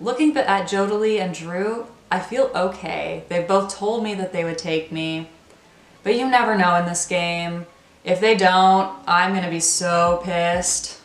looking at Jodaly and Drew, I feel okay. They've both told me that they would take me, but you never know in this game. If they don't, I'm gonna be so pissed.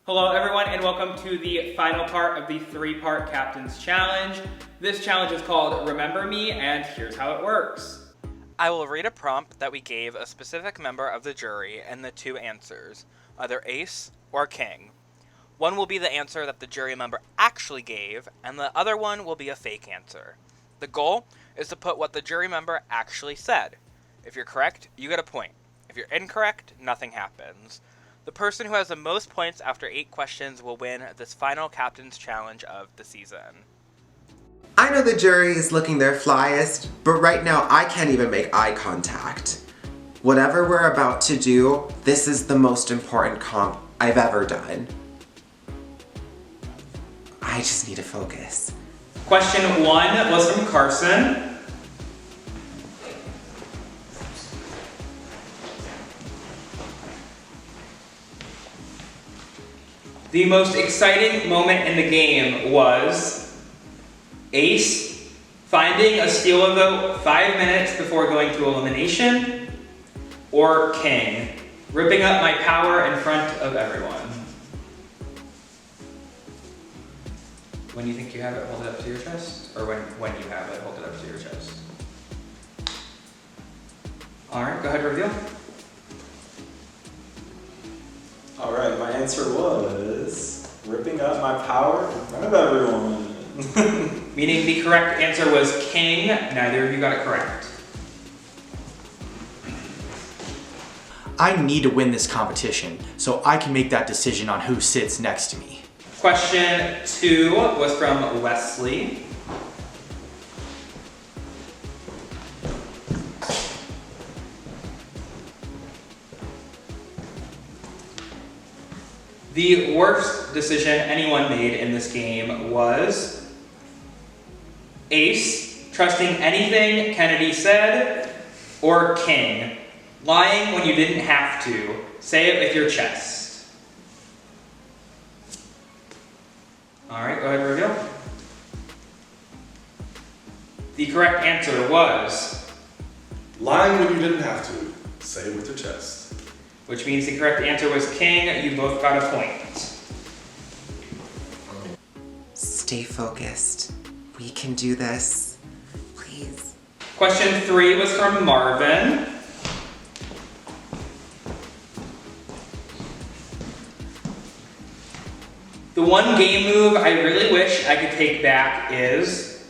Hello everyone and welcome to the final part of the 3-part Captain's Challenge. This challenge is called Remember Me, and here's how it works. I will read a prompt that we gave a specific member of the jury and the 2 answers, either ace or king. One will be the answer that the jury member actually gave, and the other one will be a fake answer. The goal is to put what the jury member actually said. If you're correct, you get a point. If you're incorrect, nothing happens. The person who has the most points after 8 questions will win this final Captain's Challenge of the season. I know the jury is looking their flyest, but right now I can't even make eye contact. Whatever we're about to do, this is the most important comp I've ever done. I just need to focus. Question 1 was from Carson. The most exciting moment in the game was ace, finding a steal vote 5 minutes before going to elimination, or king, ripping up my power in front of everyone. When you think you have it, hold it up to your chest, or when you have it, hold it up to your chest. All right, go ahead, reveal. Alright, my answer was ripping up my power in front of everyone. Meaning the correct answer was king. Neither of you got it correct. I need to win this competition so I can make that decision on who sits next to me. Question 2 was from Wesley. The worst decision anyone made in this game was ace, trusting anything Kennedy said, or king, lying when you didn't have to. Say it with your chest. All right, go ahead and reveal. The correct answer was Lying when you didn't have to. Say it with your chest. which means the correct answer was king. You both got a point. Stay focused. We can do this. Please. Question 3 was from Marvin. The one game move I really wish I could take back is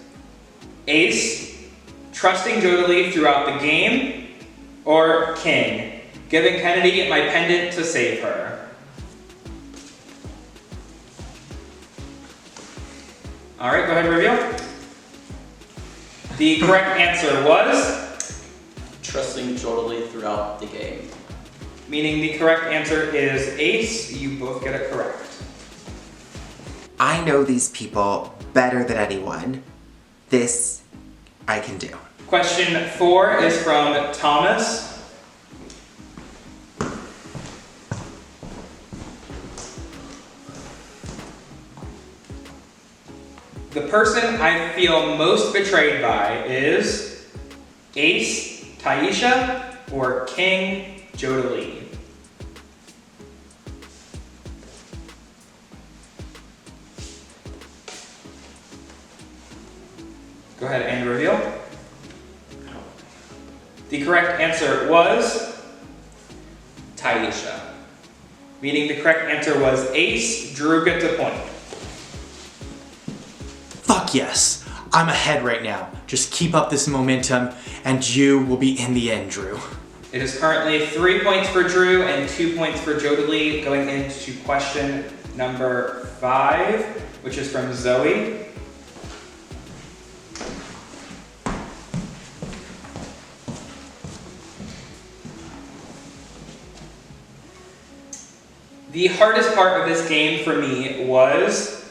ace, trusting Jodaly throughout the game, or king, giving Kennedy my pendant to save her. All right, go ahead and reveal. The correct answer was trusting Jodaly throughout the game. Meaning the correct answer is ace. You both get it correct. I know these people better than anyone. This I can do. Question 4 is from Thomas. The person I feel most betrayed by is ace, Taisha, or king, Jodaly. Go ahead and reveal. The correct answer was Taisha. Meaning the correct answer was Ace. Drew gets a point. Fuck yes. I'm ahead right now. Just keep up this momentum and you will be in the end, Drew. It is currently 3 points for Drew and 2 points for Jodaly going into question number 5, which is from Zoe. The hardest part of this game for me was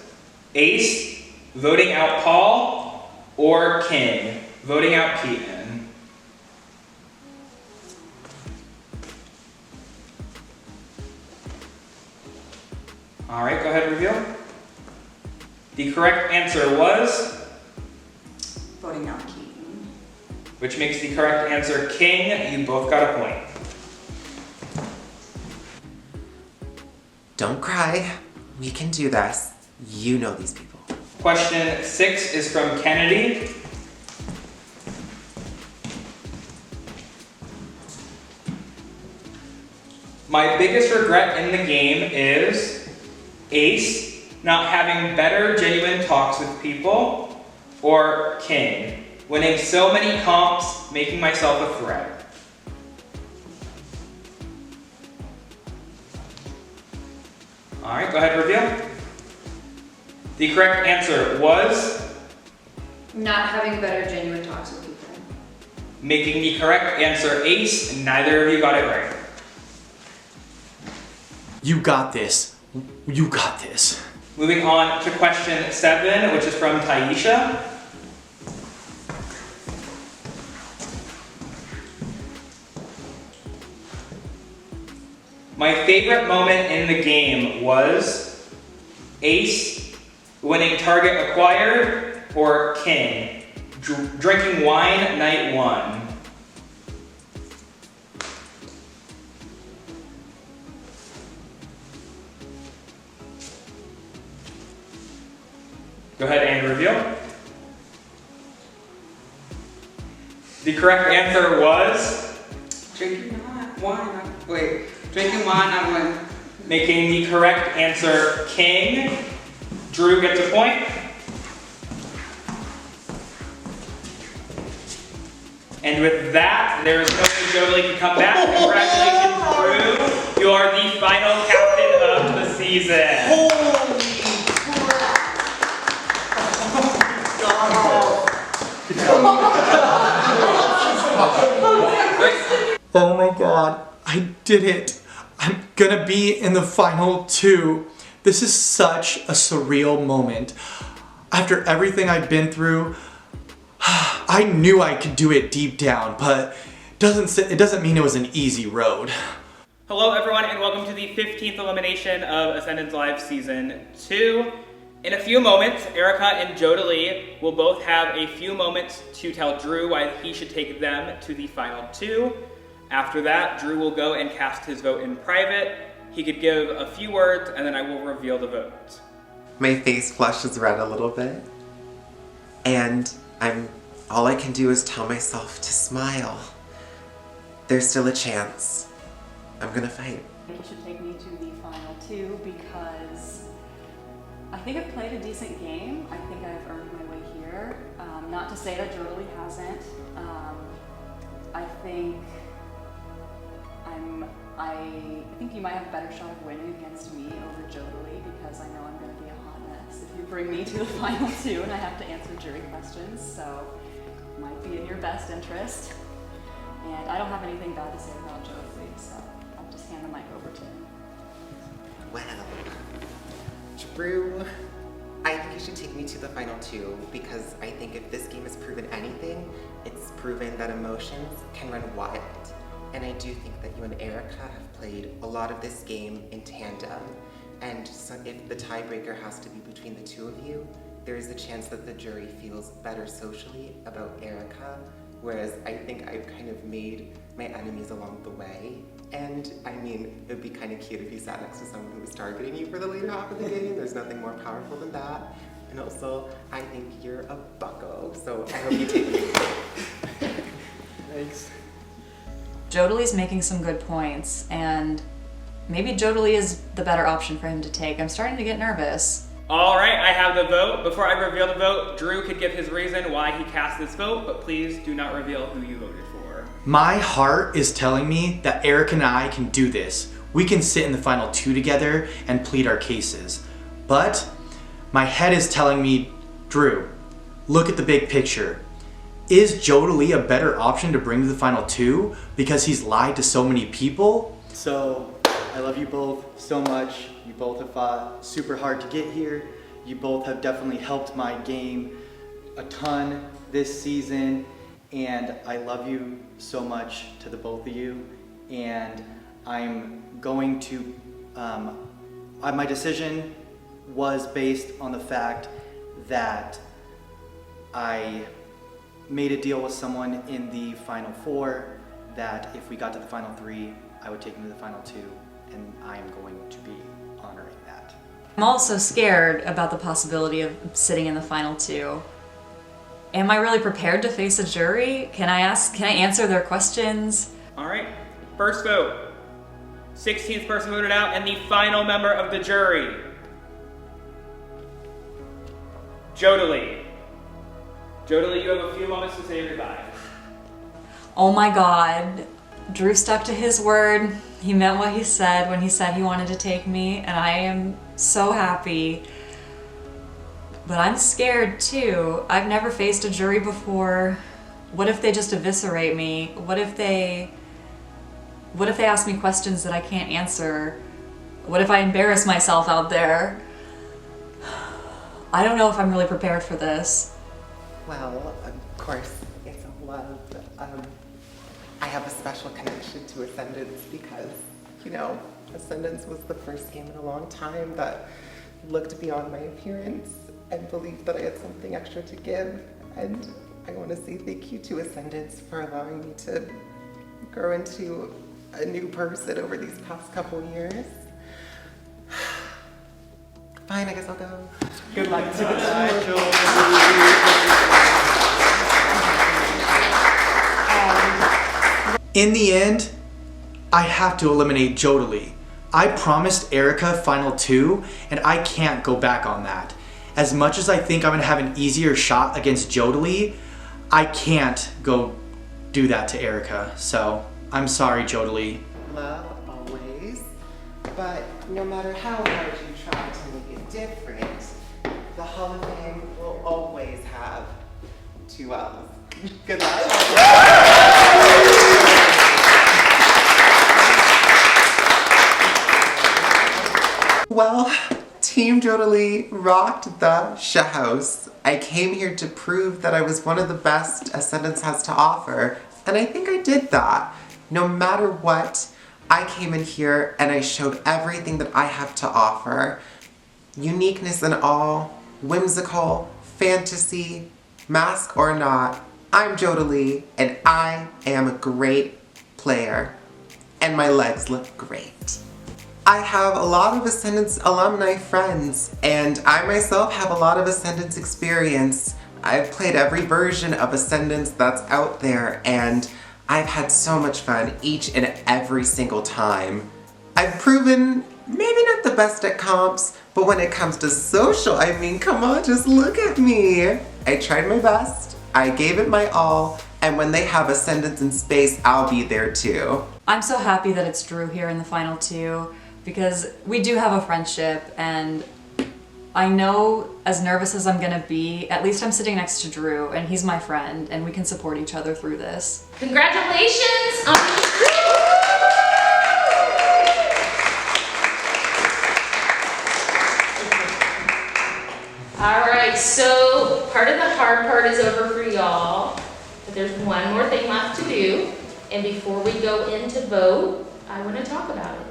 Ace voting out Paul or King voting out Keaton. All right, go ahead and reveal. The correct answer was Voting out Keaton. which makes the correct answer King. You both got a point. Don't cry. We can do this. You know these people. Question 6 is from Kennedy. My biggest regret in the game is Ace not having better genuine talks with people, or King winning so many comps, making myself a threat. All right, go ahead and reveal. The correct answer was Not having better genuine talks with people. making the correct answer Ace. Neither of you got it right. You got this. You got this. Moving on to question 7, which is from Taisha. My favorite moment in the game was Ace winning target acquired, or King drinking wine night 1. Go ahead and reveal. The correct answer was Drinking wine. Drinking wine. I win. making the correct answer King. Drew gets a point. And with that, there is no way Jodaly can come back. Congratulations, Drew. You are the final captain of the season. Oh my god, I did it. I'm gonna be in the final 2. This is such a surreal moment. After everything I've been through, I knew I could do it deep down, but it doesn't mean it was an easy road. Hello everyone and welcome to the 15th elimination of Ascendance Live Season 2. In a few moments, Erica and Jodaly will both have a few moments to tell Drew why he should take them to the final 2. After that, Drew will go and cast his vote in private. He could give a few words and then I will reveal the vote. My face flushes red a little bit. And all I can do is tell myself to smile. There's still a chance. I'm gonna fight. I think you should take me to the final 2 because I think I've played a decent game. I think I've earned my way here. Not to say that Jodaly hasn't. I think you might have a better shot of winning against me over Jodaly because I know I'm going to be a hot mess if you bring me to the final 2 and I have to answer jury questions, so it might be in your best interest. And I don't have anything bad to say about Jodaly, so I'll just hand the mic over to him. Well, Drew, I think you should take me to the final 2 because I think if this game has proven anything, it's proven that emotions can run wild. And I do think that you and Erica have played a lot of this game in tandem. And so if the tiebreaker has to be between the 2 of you, there is a chance that the jury feels better socially about Erica, whereas I think I've kind of made my enemies along the way. And I mean, it would be kind of cute if you sat next to someone who was targeting you for the later half of the game. There's nothing more powerful than that. And also, I think you're a bucko, so I hope you take me. Thanks. Jodaly's making some good points, and maybe Jodaly is the better option for him to take. I'm starting to get nervous. All right, I have the vote. Before I reveal the vote, Drew could give his reason why he cast this vote, but please do not reveal who you voted for. My heart is telling me that Eric and I can do this. We can sit in the final 2 together and plead our cases. But my head is telling me, Drew, look at the big picture. Is Jodaly a better option to bring to the final 2 because he's lied to so many people? So, I love you both so much. You both have fought super hard to get here. You both have definitely helped my game a ton this season. And I love you so much to the both of you. And I'm going to, my decision was based on the fact that I made a deal with someone in the final 4 that if we got to the final 3, I would take him to the final 2, and I am going to be honoring that. I'm also scared about the possibility of sitting in the final 2. Am I really prepared to face a jury? Can I answer their questions? All right, first vote. 16th person voted out, and the final member of the jury, Jodaly. Jodaly, you have a few moments to say your goodbye. Oh my God, Drew stuck to his word. He meant what he said when he said he wanted to take me, and I am so happy. But I'm scared too. I've never faced a jury before. What if they just eviscerate me? What if they ask me questions that I can't answer? What if I embarrass myself out there? I don't know if I'm really prepared for this. Well, of course, it's a love. I have a special connection to Ascendance because, you know, Ascendance was the first game in a long time that looked beyond my appearance and believed that I had something extra to give. And I want to say thank you to Ascendance for allowing me to grow into a new person over these past couple years. Fine, I guess I'll go. Good luck to the In the end, I have to eliminate Jodaly. I promised Erica final 2, and I can't go back on that. As much as I think I'm gonna have an easier shot against Jodaly, I can't go do that to Erica. So, I'm sorry, Jodaly. Love always, but no matter how hard you try to make it different, the Hall of Fame will always have 2 L's. Good luck. Well, Team Jodaly rocked the house. I came here to prove that I was one of the best Ascendance has to offer, and I think I did that. No matter what, I came in here and I showed everything that I have to offer. Uniqueness and all, whimsical, fantasy, mask or not, I'm Jodaly and I am a great player. And my legs look great. I have a lot of Ascendance alumni friends, and I myself have a lot of Ascendance experience. I've played every version of Ascendance that's out there, and I've had so much fun each and every single time. I've proven maybe not the best at comps, but when it comes to social, I mean, come on, just look at me. I tried my best, I gave it my all, and when they have Ascendance in space, I'll be there too. I'm so happy that it's Drew here in the final 2 because we do have a friendship, and I know as nervous as I'm gonna be, at least I'm sitting next to Drew and he's my friend and we can support each other through this. Congratulations on Alright, so part of the hard part is over for y'all, but there's one more thing left to do, and before we go into vote, I want to talk about it.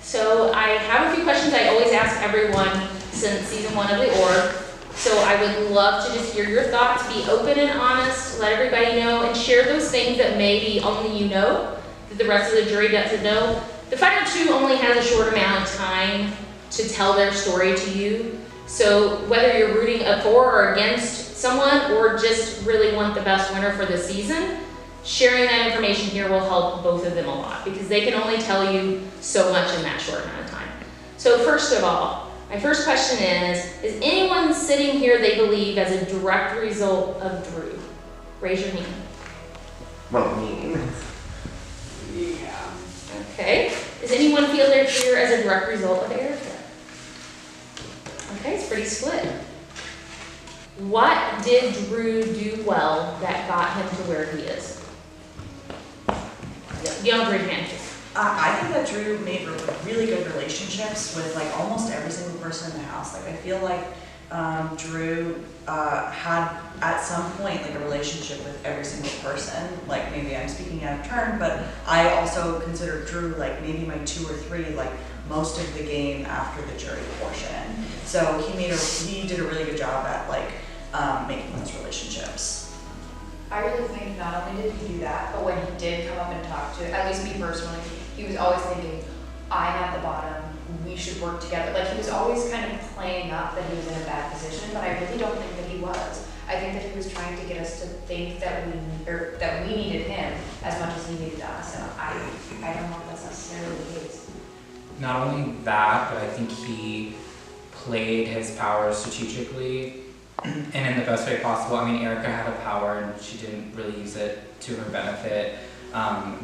So I have a few questions I always ask everyone since season 1 of the org. So I would love to just hear your thoughts, be open and honest, let everybody know, and share those things that maybe only you know, that the rest of the jury doesn't know. The final 2 only has a short amount of time to tell their story to you. So whether you're rooting for or against someone or just really want the best winner for the season, sharing that information here will help both of them a lot because they can only tell you so much in that short amount of time. So first of all, my first question is anyone sitting here they believe as a direct result of Drew? Raise your hand. Well, me. Yeah. Okay. Does anyone feel they're here as a direct result of Erica? Okay, it's pretty split. What did Drew do well that got him to where he is? You don't raise your hand. I think that Drew made really good relationships with like almost every single person in the house. Like I feel like Drew had at some point like a relationship with every single person. Like maybe I'm speaking out of turn, but I also consider Drew like maybe my 2 or 3 like most of the game after the jury portion. So he did a really good job at like making those relationships. I really think not only did he do that, but when he did come up and talk to, at least me personally, he was always thinking, I'm at the bottom, we should work together. Like he was always kind of playing up that he was in a bad position, but I really don't think that he was. I think that he was trying to get us to think that we needed him as much as he needed us. And I don't know if that's necessarily the case. Not only that, but I think he played his power strategically and in the best way possible. I mean, Erica had a power and she didn't really use it to her benefit.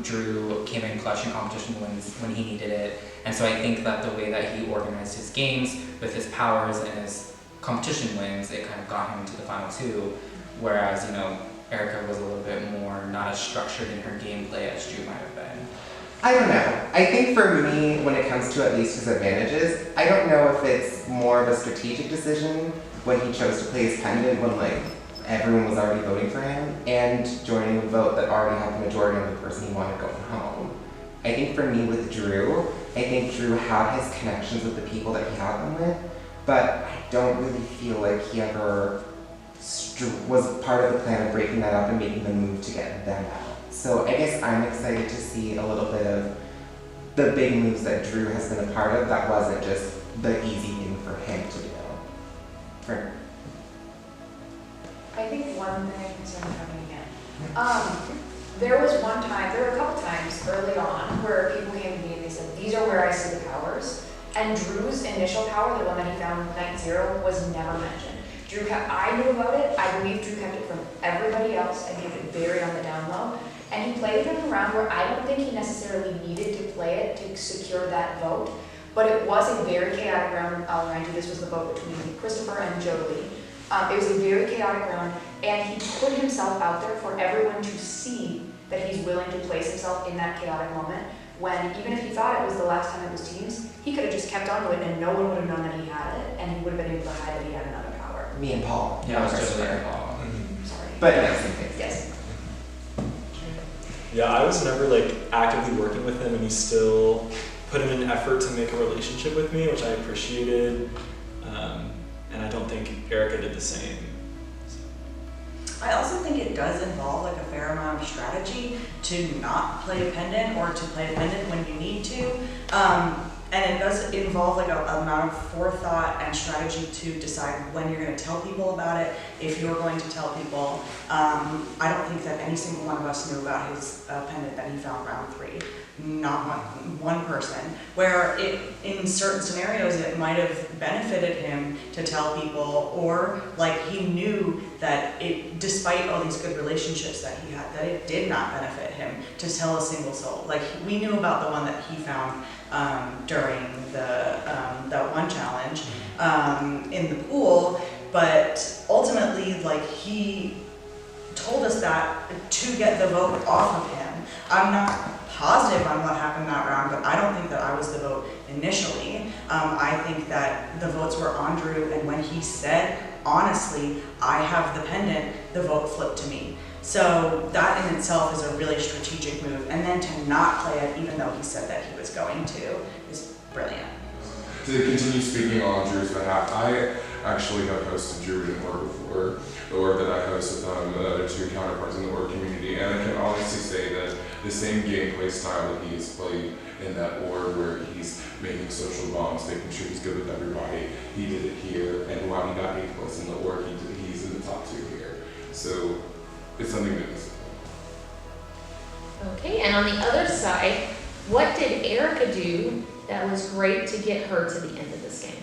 Drew came in clutch in competition wins when he needed it. And so I think that the way that he organized his games with his powers and his competition wins, it kind of got him to the final 2. Whereas, Erica was a little bit more not as structured in her gameplay as Drew might have been. I don't know. I think for me, when it comes to at least his advantages, I don't know if it's more of a strategic decision when he chose to play his pendant when like everyone was already voting for him and joining a vote that already had the majority of the person he wanted going home. I think for me with Drew, I think Drew had his connections with the people that he had them with, but I don't really feel like he ever was part of the plan of breaking that up and making the move to get them out. So I guess I'm excited to see a little bit of the big moves that Drew has been a part of that wasn't just the easy thing for him to do. I think one thing, sorry, I'm coming again. There were a couple times early on where people came to me and they said, these are where I see the powers. And Drew's initial power, the one that he found night 0, was never mentioned. I knew about it. I believe Drew kept it from everybody else and kept it buried on the down low. And he played it in a round where I don't think he necessarily needed to play it to secure that vote. But it was a very chaotic round. I'll remind you, this was the vote between Christopher and Jodaly. It was a very chaotic round, and he put himself out there for everyone to see that he's willing to place himself in that chaotic moment, when even if he thought it was the last time it was teams, he could have just kept on with it and no one would have known that he had it, and he would have been able to hide that he had another power. Me and Paul. Yeah, it was just like Paul. Sorry. But yes. Yes. Yeah, I was never like actively working with him, and he still put in an effort to make a relationship with me, which I appreciated. And I don't think Erica did the same. I also think it does involve like a fair amount of strategy to not play a pendant or to play a pendant when you need to. And it does involve like an amount of forethought and strategy to decide when you're going to tell people about it, if you're going to tell people. I don't think that any single one of us knew about his pendant that he found round 3. Not one person. Where in certain scenarios it might have benefited him to tell people, or like he knew that despite all these good relationships that he had, that it did not benefit him to tell a single soul. Like we knew about the one that he found during that one challenge in the pool, but ultimately like he told us that to get the vote off of him. I'm not positive on what happened that round, but I don't think that I was the vote initially. I think that the votes were on Drew, and when he said, honestly, I have the pendant, the vote flipped to me. So that in itself is a really strategic move, and then to not play it even though he said that he was going to is brilliant. To continue speaking on Drew's behalf, I actually have hosted Drew in org before, the org that I host with the other 2 counterparts in the org community, and I can honestly say that the same gameplay style that he has played in that org where he's making social bonds, making sure he's good with everybody, he did it here, and while he got 8th place in the org, he's in the top 2 here. So it's something that is. Okay, and on the other side, what did Erica do that was great to get her to the end of this game?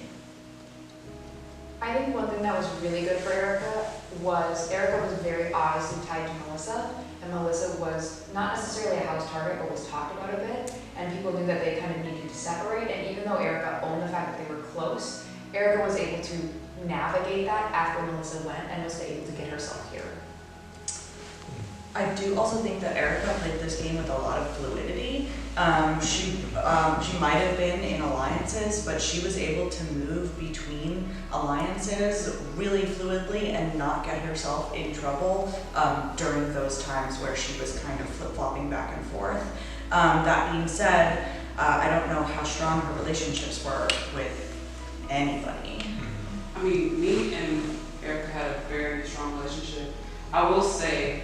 I think one thing that was really good for Erica was very obviously tied to Melissa, and Melissa was not necessarily a house target, but was talked about a bit, and people knew that they kind of needed to separate, and even though Erica owned the fact that they were close, Erica was able to navigate that after Melissa went and was able to get herself here. I do also think that Erica played this game with a lot of fluidity. She might have been in alliances, but she was able to move between alliances really fluidly and not get herself in trouble during those times where she was kind of flip-flopping back and forth. That being said, I don't know how strong her relationships were with anybody. I mean, me and Erica had a very strong relationship. I will say,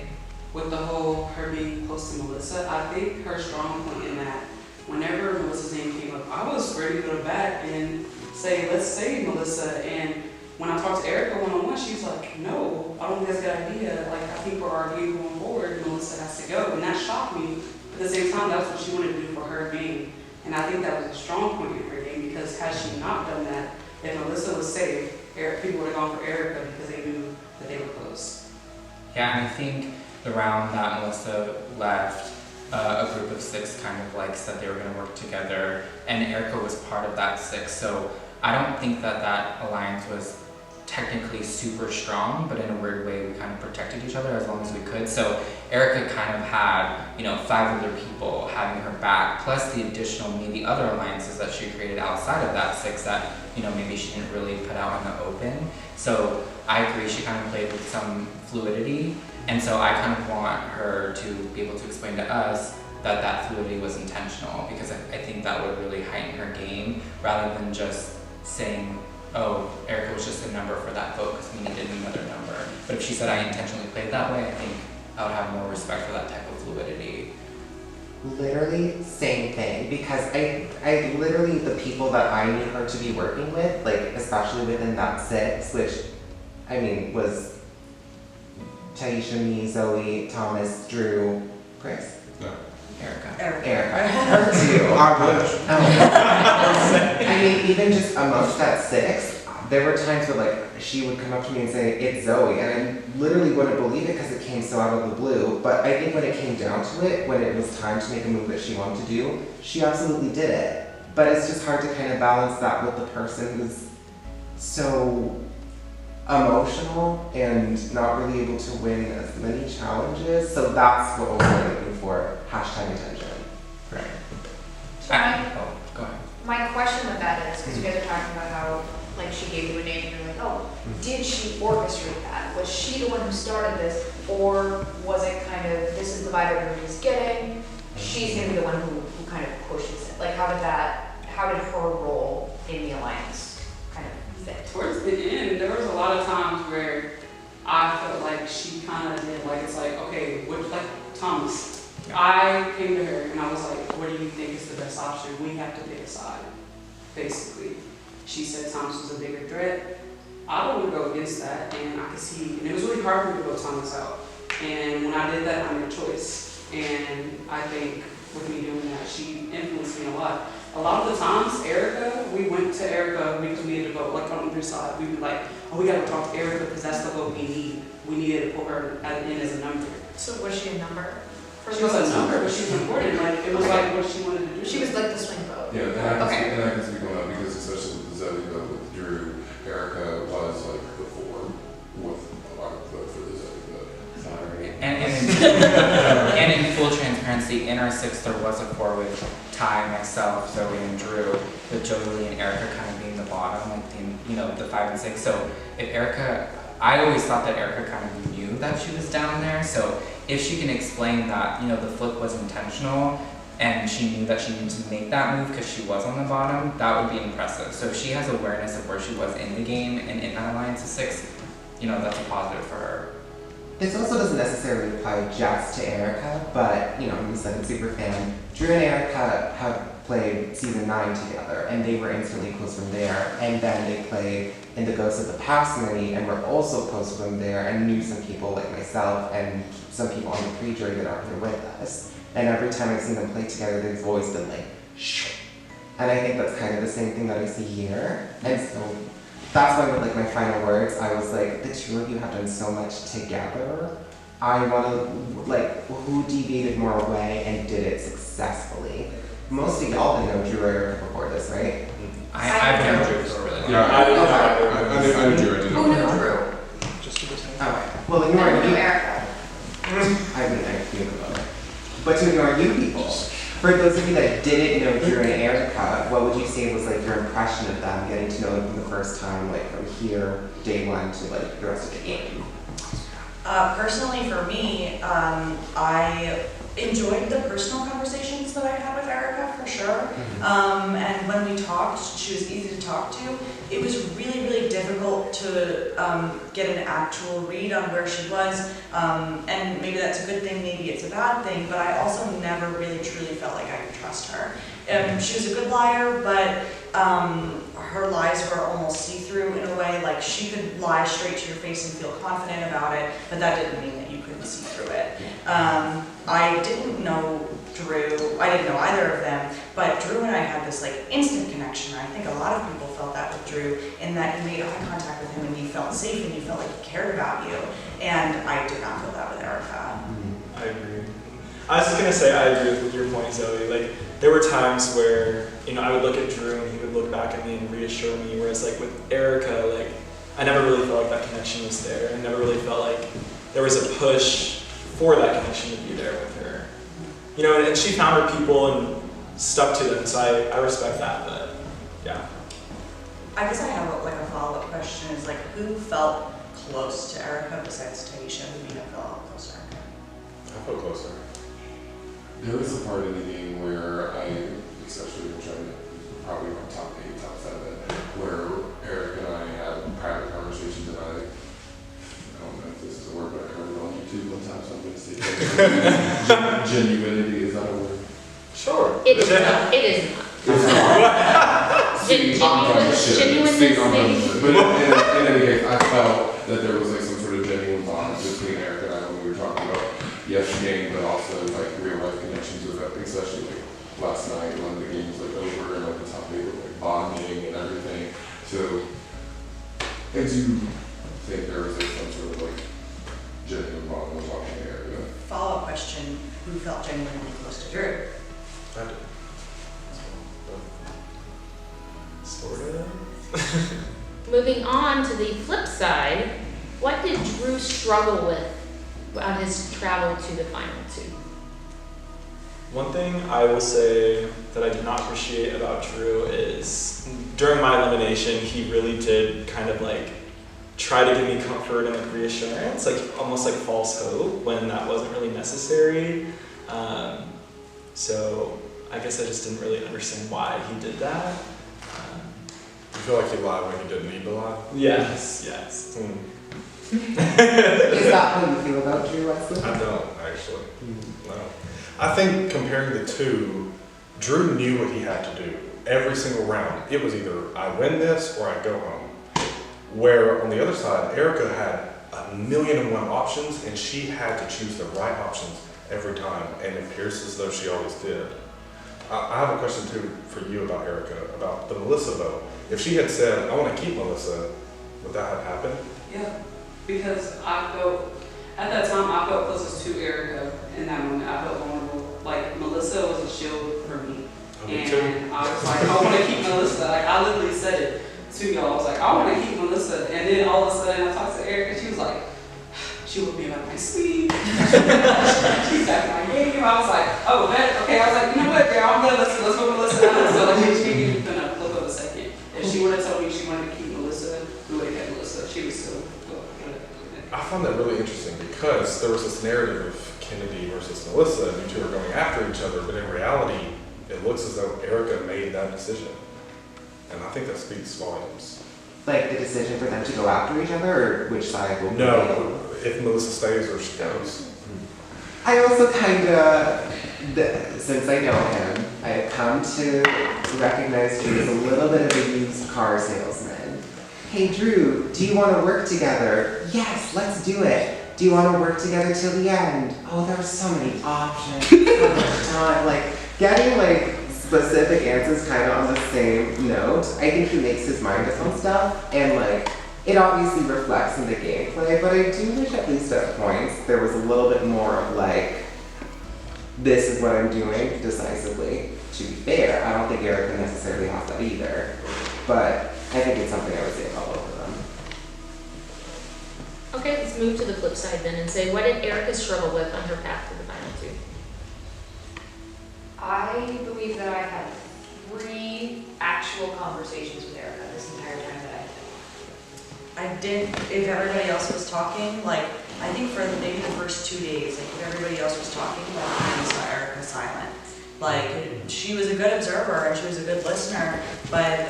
with the whole her being close to Melissa, I think her strong point in that whenever Melissa's name came up, I was ready to go to bat and say, let's save Melissa. And when I talked to Erica one-on-one, she's like, no, I don't think that's a good idea. Like, I think for our game going forward, Melissa has to go. And that shocked me. At the same time, that's what she wanted to do for her game. And I think that was a strong point in her game, because had she not done that, if Melissa was safe, people would have gone for Erica because they knew that they were close. Yeah, and I think the round that Melissa left, a group of 6 kind of like said they were going to work together, and Erica was part of that 6. So I don't think that that alliance was technically super strong, but in a weird way we kind of protected each other as long as we could. So Erica kind of had, 5 other people having her back, plus the additional maybe other alliances that she created outside of that 6 that, maybe she didn't really put out in the open. So I agree, she kind of played with some fluidity. And so I kind of want her to be able to explain to us that that fluidity was intentional, because I think that would really heighten her game, rather than just saying, oh, Erica was just a number for that vote because we needed another number. But if she said I intentionally played that way, I think I would have more respect for that type of fluidity. Literally same thing, because I literally, the people that I knew her to be working with, like especially within that 6, which I mean was Taisha, me, Zoe, Thomas, Drew, Chris. No. Erica. Her too. I mean, even just amongst that 6, there were times where like she would come up to me and say, it's Zoe, and I literally wouldn't believe it because it came so out of the blue. But I think when it came down to it, when it was time to make a move that she wanted to do, she absolutely did it. But it's just hard to kind of balance that with the person who's so emotional and not really able to win as many challenges. So that's what we're looking for. #intention. Right. So go ahead. my question with that is, because you guys are talking about how like she gave you a name and you're like, oh, did she orchestrate that? Was she the one who started this, or was it kind of, this is the vibe everybody's getting, she's gonna be the one who kind of pushes it? Like how did her role in the alliance kind of fit? Towards the end, there was a lot of times where I felt like she kind of did, like, it's like, okay, like Thomas. I came to her and I was like, what do you think is the best option? We have to pick a side, basically. She said Thomas was a bigger threat. I don't want to go against that, and I could see, and it was really hard for me to vote Thomas out. And when I did that, I made a choice. And I think with me doing that, she influenced me a lot. A lot of the times, Erica, we went to Erica because we had to vote, like on either side. We'd be like, oh, we got to talk to Erica because that's the vote we need. We needed to put her in as a number. So was she a number? She was a number, but she was important. Like, it was like what she wanted to do. She was like the swing vote. Yeah, and I can speak on that because especially with the Zoe vote with Drew, Erica was like the 4 with a lot of vote for the Zoe vote. Sorry. And in full transparency, in our 6 there was a 4 with Ty, myself, Zoe, and Drew, with Jodaly and Erica kind of being the bottom, like the 5 and 6. So if Erica, I always thought that Erica kind of knew that she was down there. So if she can explain that, the flip was intentional and she knew that she needed to make that move because she was on the bottom, that would be impressive. So if she has awareness of where she was in the game and in that alliance of 6, that's a positive for her. This also doesn't necessarily apply just to Erica, but, I'm a super fan. Drew and Erica have played season 9 together, and they were instantly close from there. And then they played in the Ghosts of the Past mini, and were also close from there, and knew some people like myself and some people on the pre-jury that are here with us. And every time I've seen them play together, they've always been like, shh. And I think that's kind of the same thing that I see here. And so that's why with like my final words, I was like, the two of you have done so much together. I want to, like, who deviated more away and did it successfully? Most of y'all didn't know Drew or Erica before this, right? I've known Drew for really long. Yeah, I knew Drew. I didn't know. Who knew Drew? Just to the same. Okay. Well, then you I are knew new. Erica. I mean, I knew them. But to ignore you people, for those of you that didn't know Drew and Erica, what would you say was like your impression of them, getting to know them for the first time, like from here, day one, to like the rest of the game? Personally, for me, I enjoyed the personal conversations that I had with Erica, for sure. And when we talked, she was easy to talk to. It was really, really difficult to get an actual read on where she was. And maybe that's a good thing, maybe it's a bad thing, but I also never really truly felt like I could trust her. She was a good liar, but her lies were almost see-through in a way. Like, she could lie straight to your face and feel confident about it, but that didn't mean that you couldn't see through it. I didn't know Drew, I didn't know either of them, but Drew and I had this like instant connection. I think a lot of people felt that with Drew, in that you made eye contact with him and you felt safe and you felt like he cared about you. And I did not feel that with Erica. I agree. I was just gonna say, I agree with your point, Zoe. Like, there were times where, you know, I would look at Drew and he would look back at me and reassure me, whereas like with Erica, like, I never really felt like that connection was there. I never really felt like there was a push for that connection to be there with her. You know, and she found her people and stuck to them, so I respect that, but yeah. I guess I have like a follow-up question, is like, who felt close to Erica besides Taisha? Who do you feel close to Erica? I felt closer. There was a part of the game where especially which I'm probably on top 8, top 7, where Eric and I had private conversations and I don't know if this is a word, but I heard it on YouTube one time, so I'm going to say genuinity, is that a word? Sure. It is not. It is not. Genuineness, maybe. But in any case, I felt that there was like some sort of genuine bond between Eric and I when we were talking about game, but also like real life connections with that, especially like last night when the game was like over and like the top 8 were like bonding and everything. So I do think there was like some sort of like genuine bond when talking to Eric. Follow-up question, who felt genuinely close to Drew? I did. Sort of. Moving on to the flip side, what did Drew struggle with on his travel to the final 2? One thing I will say that I did not appreciate about Drew is during my elimination, he really did kind of like try to give me comfort and like reassurance, like almost like false hope when that wasn't really necessary. So I guess I just didn't really understand why he did that. You feel like he lied when he didn't need to lie? Yes. Is that how you feel about Drew Wesley? I don't, actually. No. I think comparing the two, Drew knew what he had to do. Every single round, it was either I win this or I go home. Where on the other side, Erica had 1,000,001 options and she had to choose the right options every time, and it appears as though she always did. I have a question too for you about Erica, about the Melissa vote. If she had said, I want to keep Melissa, would that have happened? Yeah, because I felt, at that time, I felt closest to Erica in that moment. I felt vulnerable. Like, Melissa was a shield for me. And I was like, I want to keep Melissa. Like, I literally said it to y'all. I was like, I want to keep Melissa. And then all of a sudden, I talked to Erica, she was like, she woke me up out my sleep. She got my game. I was like, oh, okay. I was like, you know what, girl, I'm going to listen. Let's put Melissa down. So, like, she didn't even flip of a second. If she would have told me she wanted to keep Melissa, we would have kept Melissa. She was still I found that really interesting because there was this narrative of Kennedy versus Melissa, and you two are going after each other, but in reality, it looks as though Erica made that decision. And I think that speaks volumes. Like the decision for them to go after each other, or which side will No, if Melissa stays or she goes. I also kind of, since I know him, I have come to recognize Drew as a little bit of a used car salesman. Hey Drew, do you want to work together? Yes, let's do it. do you want to work together till the end? Oh, there's so many options, so much time. Like, getting like specific answers kind of on the same note, I think he makes his mind up on stuff, and like, it obviously reflects in the gameplay, but I do wish at least at points there was a little bit more of like, this is what I'm doing decisively. To be fair, I don't think Erica necessarily has that either, but I think it's something I would say about both of them. Okay, let's move to the flip side then and say, what did Erica struggle with on her path to the final 2? I believe that I had 3 actual conversations with Erica this entire time that I did. If everybody else was talking, like, I think for maybe the first 2 days, like, if everybody else was talking, like, I saw Erica silent. Like, she was a good observer and she was a good listener, but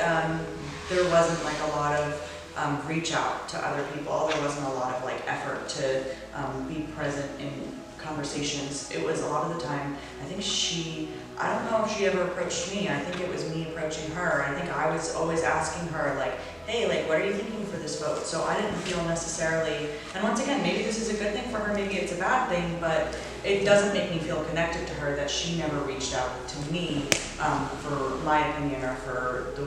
there wasn't like a lot of reach out to other people. There wasn't a lot of like effort to be present in conversations. It was a lot of the time, I think I don't know if she ever approached me. I think it was me approaching her. I think I was always asking her like, hey, like, what are you thinking for this vote? So I didn't feel necessarily, and once again, maybe this is a good thing for her, maybe it's a bad thing, but it doesn't make me feel connected to her that she never reached out to me for my opinion or for the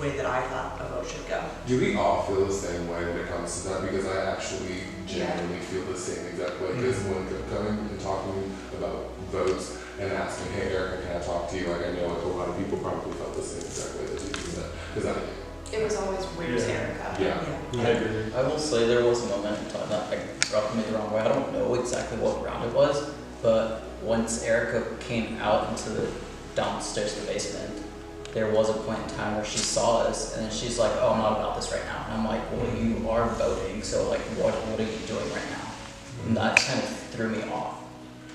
way that I thought a vote should go. Do we all feel the same way when it comes to that? Because I actually genuinely feel the same exact way. Because when coming and talking about votes and asking, hey, Erica, can I talk to you? Like, I know like a lot of people probably felt the same exact way that you did that. Because It was always, where's Erica? Yeah. I agree. I will say there was a moment in time that I rubbed me the wrong way. I don't know exactly what round it was, but once Erica came out into the downstairs of the basement, there was a point in time where she saw us and then she's like, oh, I'm not about this right now. And I'm like, well, you are voting, so like, what are you doing right now? And that kind of threw me off.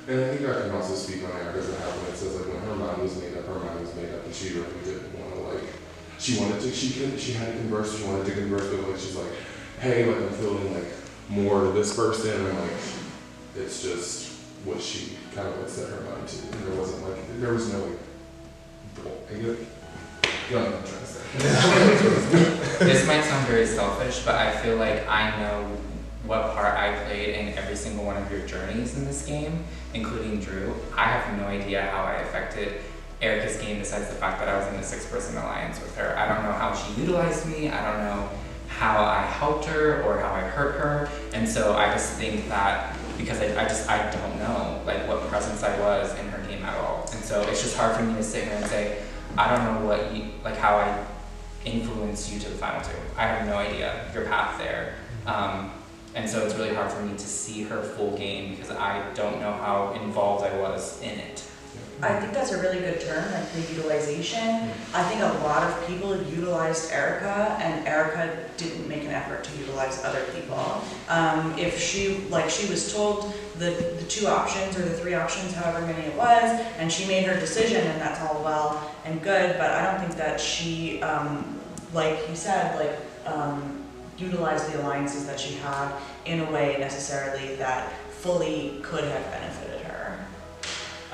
And I think I can also speak on Erica's behalf when it says like when her mind was made up, and she really didn't want to like, she had to converse, she wanted to converse, but like she's like, hey, like I'm feeling like more to this person, and like it's just what she kind of like set her mind to. And there was no like, you know what I'm trying to say. This might sound very selfish, but I feel like I know what part I played in every single one of your journeys in this game, including Drew. I have no idea how I affected Erica's game besides the fact that I was in a 6-person alliance with her. I don't know how she utilized me. I don't know how I helped her or how I hurt her. And so I just think that because I don't know like what presence I was in her game at all. And so it's just hard for me to sit here and say, I don't know how I influenced you to the final 2. I have no idea your path there. And so it's really hard for me to see her full game because I don't know how involved I was in it. I think that's a really good term, like the utilization. I think a lot of people utilized Erica, and Erica didn't make an effort to utilize other people. If she was told the 2 options or the 3 options, however many it was, and she made her decision, and that's all well and good, but I don't think that she, like you said, utilized the alliances that she had in a way necessarily that fully could have benefited her.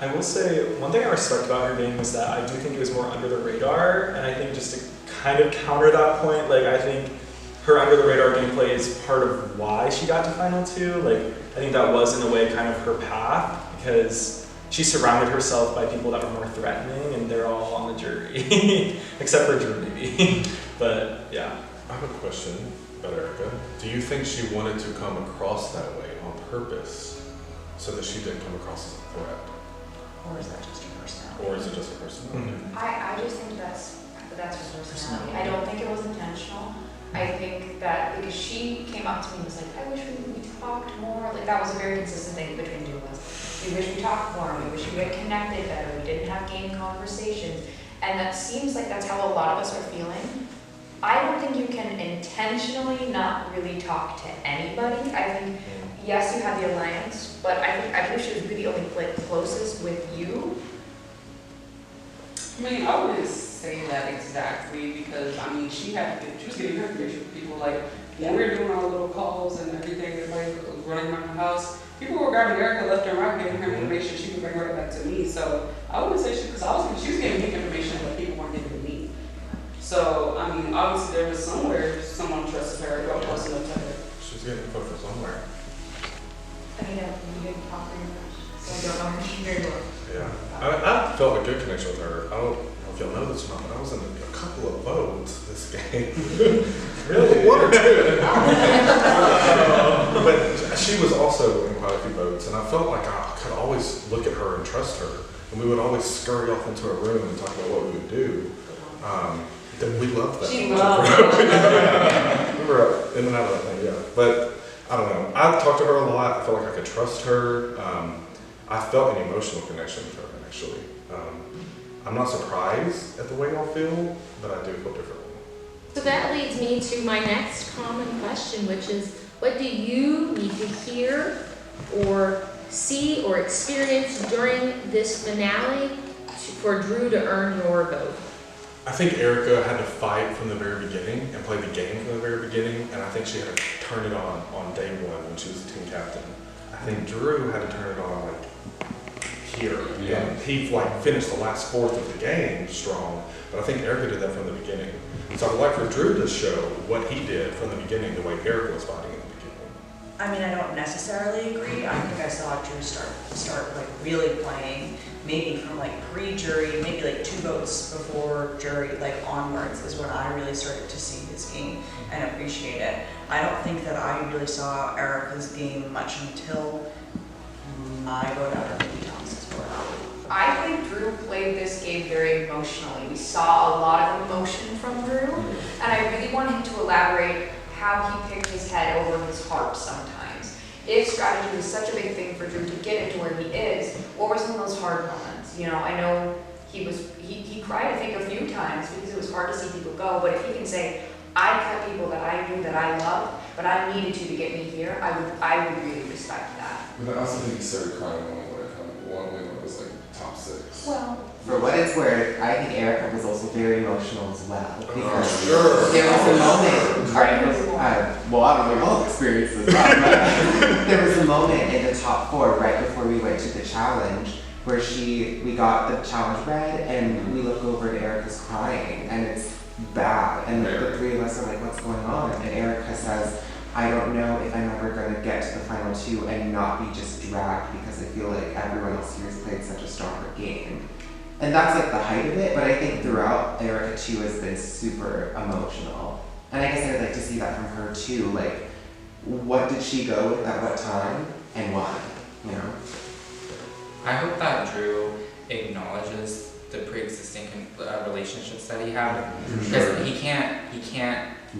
I will say, one thing I respect about her game was that I do think it was more under the radar, and I think just to kind of counter that point, like I think her under the radar gameplay is part of why she got to final 2. Like I think that was in a way kind of her path because she surrounded herself by people that were more threatening, and they're all on the jury, except for Drew maybe. But yeah. I have a question about Erica. Do you think she wanted to come across that way on purpose so that she didn't come across as a threat? Or is that just her personality? Or is it just her personality? I just think that's her personality. I don't think it was intentional. I think that because she came up to me and was like, I wish we talked more. Like that was a very consistent thing between two of us. We wish we talked more. We wish we had connected better. We didn't have game conversations. And that seems like that's how a lot of us are feeling. I don't think you can intentionally not really talk to anybody. I think, yes, you have the alliance, but I believe she was really only closest with you. I mean, I wouldn't say that exactly because, I mean, she was getting her information from people. Like, when we were doing our little calls and everything, everybody was running around the house, people were grabbing Erica left and right, giving her information. She could bring her back to me. So I wouldn't say because she was giving me information that people weren't giving to me. So, I mean, obviously there was somewhere someone trusted her, or close enough to her. She was getting info from somewhere. you didn't talk very much, so I don't know her very well. Yeah, I felt a good connection with her. I don't know if y'all know this or not, but I was in a couple of votes this game. Really? One or two. But she was also in quite a few votes, and I felt like I could always look at her and trust her. And we would always scurry off into a room and talk about what we would do. That we loved that. She loved it. We were in and out of that thing, yeah. But I don't know. I talked to her a lot. I felt like I could trust her. I felt an emotional connection with her, actually. I'm not surprised at the way y'all feel, but I do feel differently. So that leads me to my next common question, which is, what do you need to hear or see or experience during this finale for Drew to earn your vote? I think Erica had to fight from the very beginning and play the game from the very beginning, and I think she had to turn it on day one when she was the team captain. I think Drew had to turn it on like here, and he finished the last fourth of the game strong, but I think Erica did that from the beginning. So I'd like for Drew to show what he did from the beginning, the way Erica was fighting in the beginning. I mean, I don't necessarily agree. I think I saw Drew start like really playing, maybe from like pre-jury, maybe like 2 votes before jury, like onwards is when I really started to see his game and appreciate it. I don't think that I really saw Erica's game much until my vote out, or maybe Thomas's vote out. I think Drew played this game very emotionally. We saw a lot of emotion from Drew, and I really want him to elaborate how he picked his head over his heart sometimes. If strategy was such a big thing for Drew to get into where he is, what were some of those hard moments? You know, I know he cried, I think, a few times because it was hard to see people go, but if he can say, I cut people that I knew that I loved, but I needed to get me here, I would really respect that. But I also think he started crying when it was like top 6. Well, For what it's worth, I think Erica was also very emotional as well. Because sure. there was a moment, well, I don't know all experiences, but there was a moment in the top 4 right before we went to the challenge where we got the challenge read and we look over and Erica's crying and it's bad. And the 3 of us are like, what's going on? And Erica says, I don't know if I'm ever going to get to the final 2 and not be just dragged because I feel like everyone else here has played such a stronger game. And that's like the height of it, but I think throughout, Erica too has been super emotional. And I guess I'd like to see that from her too, like, what did she go with at what time and why, you know? I hope that Drew acknowledges the pre-existing relationships that he had, because he can't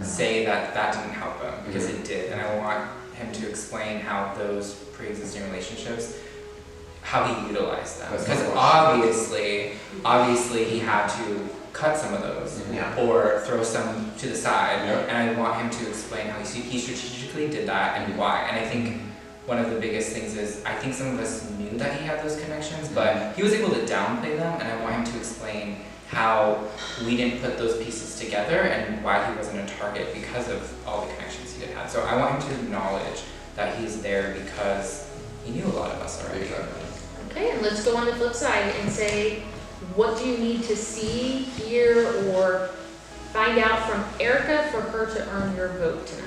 say that didn't help him, because it did, and I want him to explain how those pre-existing relationships, how he utilized them, because obviously he had to cut some of those or throw some to the side, and I want him to explain how he strategically did that and why. And I think one of the biggest things is, I think some of us knew that he had those connections, but he was able to downplay them, and I want him to explain how we didn't put those pieces together and why he wasn't a target because of all the connections he had. So I want him to acknowledge that he's there because he knew a lot of us already. Okay, and let's go on the flip side and say, what do you need to see, hear, or find out from Erica for her to earn your vote tonight?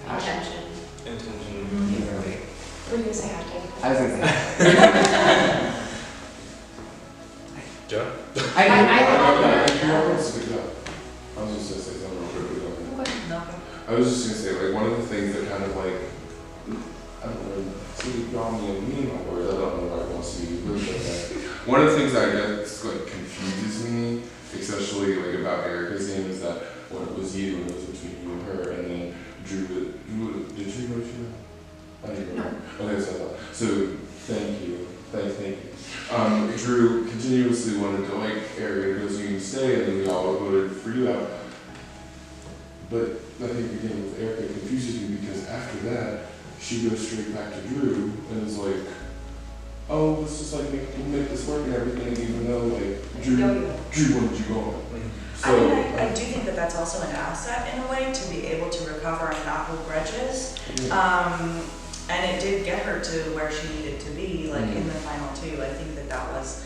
Intention. Either way. What are you gonna say, hashtag? I was gonna say. Joe? I was just gonna say something real quick. I was just gonna say, like, one of the things that kind of like, I don't know, see, y'all me and me, my words, I don't know if I want to see you, but one of the things that I guess like confuses me, especially like about Erica's game, is that when it was you, and it was between you and her, and then Drew, did she go to you? I didn't remember. Okay, so thank you. Drew continuously wanted to like Erica because you can stay, and then we all voted for you out. But I think the game with Erica confuses you because after that, she goes straight back to Drew and is like, oh, let's just like make this work and everything, even though like Drew wanted you going. So, I mean, I do think that that's also an asset in a way to be able to recover and not hold grudges. And it did get her to where she needed to be, like in the final 2. I think that was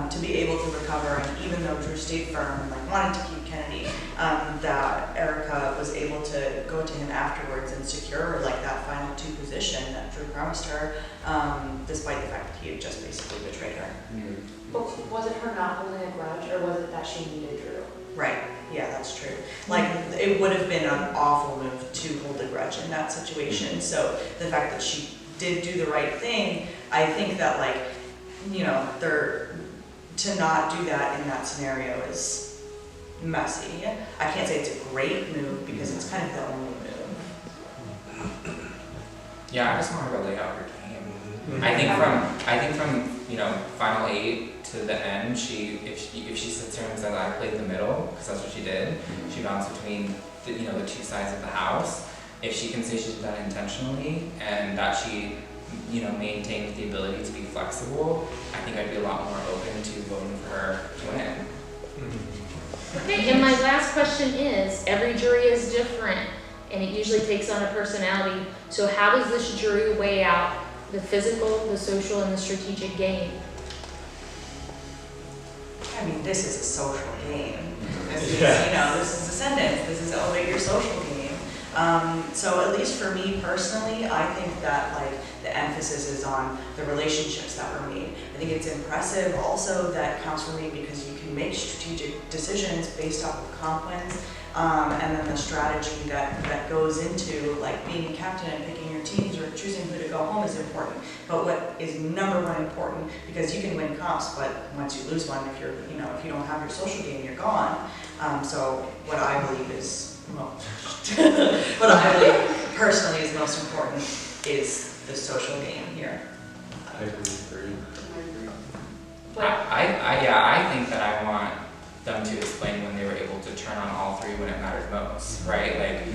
to be able to recover. And even though Drew stayed firm and like wanted to keep Kennedy, that Erica was able to go to him afterwards and secure like that final 2 position that Drew promised her, despite the fact that he had just basically betrayed her. But was it her not holding a grudge, or was it that she needed Drew? Right. Yeah, that's true. Like, it would have been an awful move to hold a grudge in that situation. So the fact that she did do the right thing, I think that, like, you know, to not do that in that scenario is messy. I can't say it's a great move because it's kind of the only move. Yeah, I just want her to lay out her game. I think from you know, final 8 to the end, if she sits there and says I played the middle, because that's what she did, she bounced between the 2 sides of the house. If she can say she did that intentionally and that she maintained the ability to be flexible, I think I'd be a lot more open to voting for her to win. Okay, and my last question is, every jury is different and it usually takes on a personality. So how does this jury weigh out the physical, the social, and the strategic game? I mean, this is a social game. This is, this is Ascendance. This is elevate your social game. So at least for me personally, I think that like the emphasis is on the relationships that were made. I think it's impressive also that counts for me because you can make strategic decisions based off of comp wins, and then the strategy that goes into like being a captain and picking your teams or choosing who to go home is important. But what is ¡1 important, because you can win comps, but once you lose one, if you don't have your social game, you're gone. So what I believe is what I believe personally is most important is the social game here. I agree. I think that I want them to explain when they were able to turn on all 3 when it mattered most, right? Like,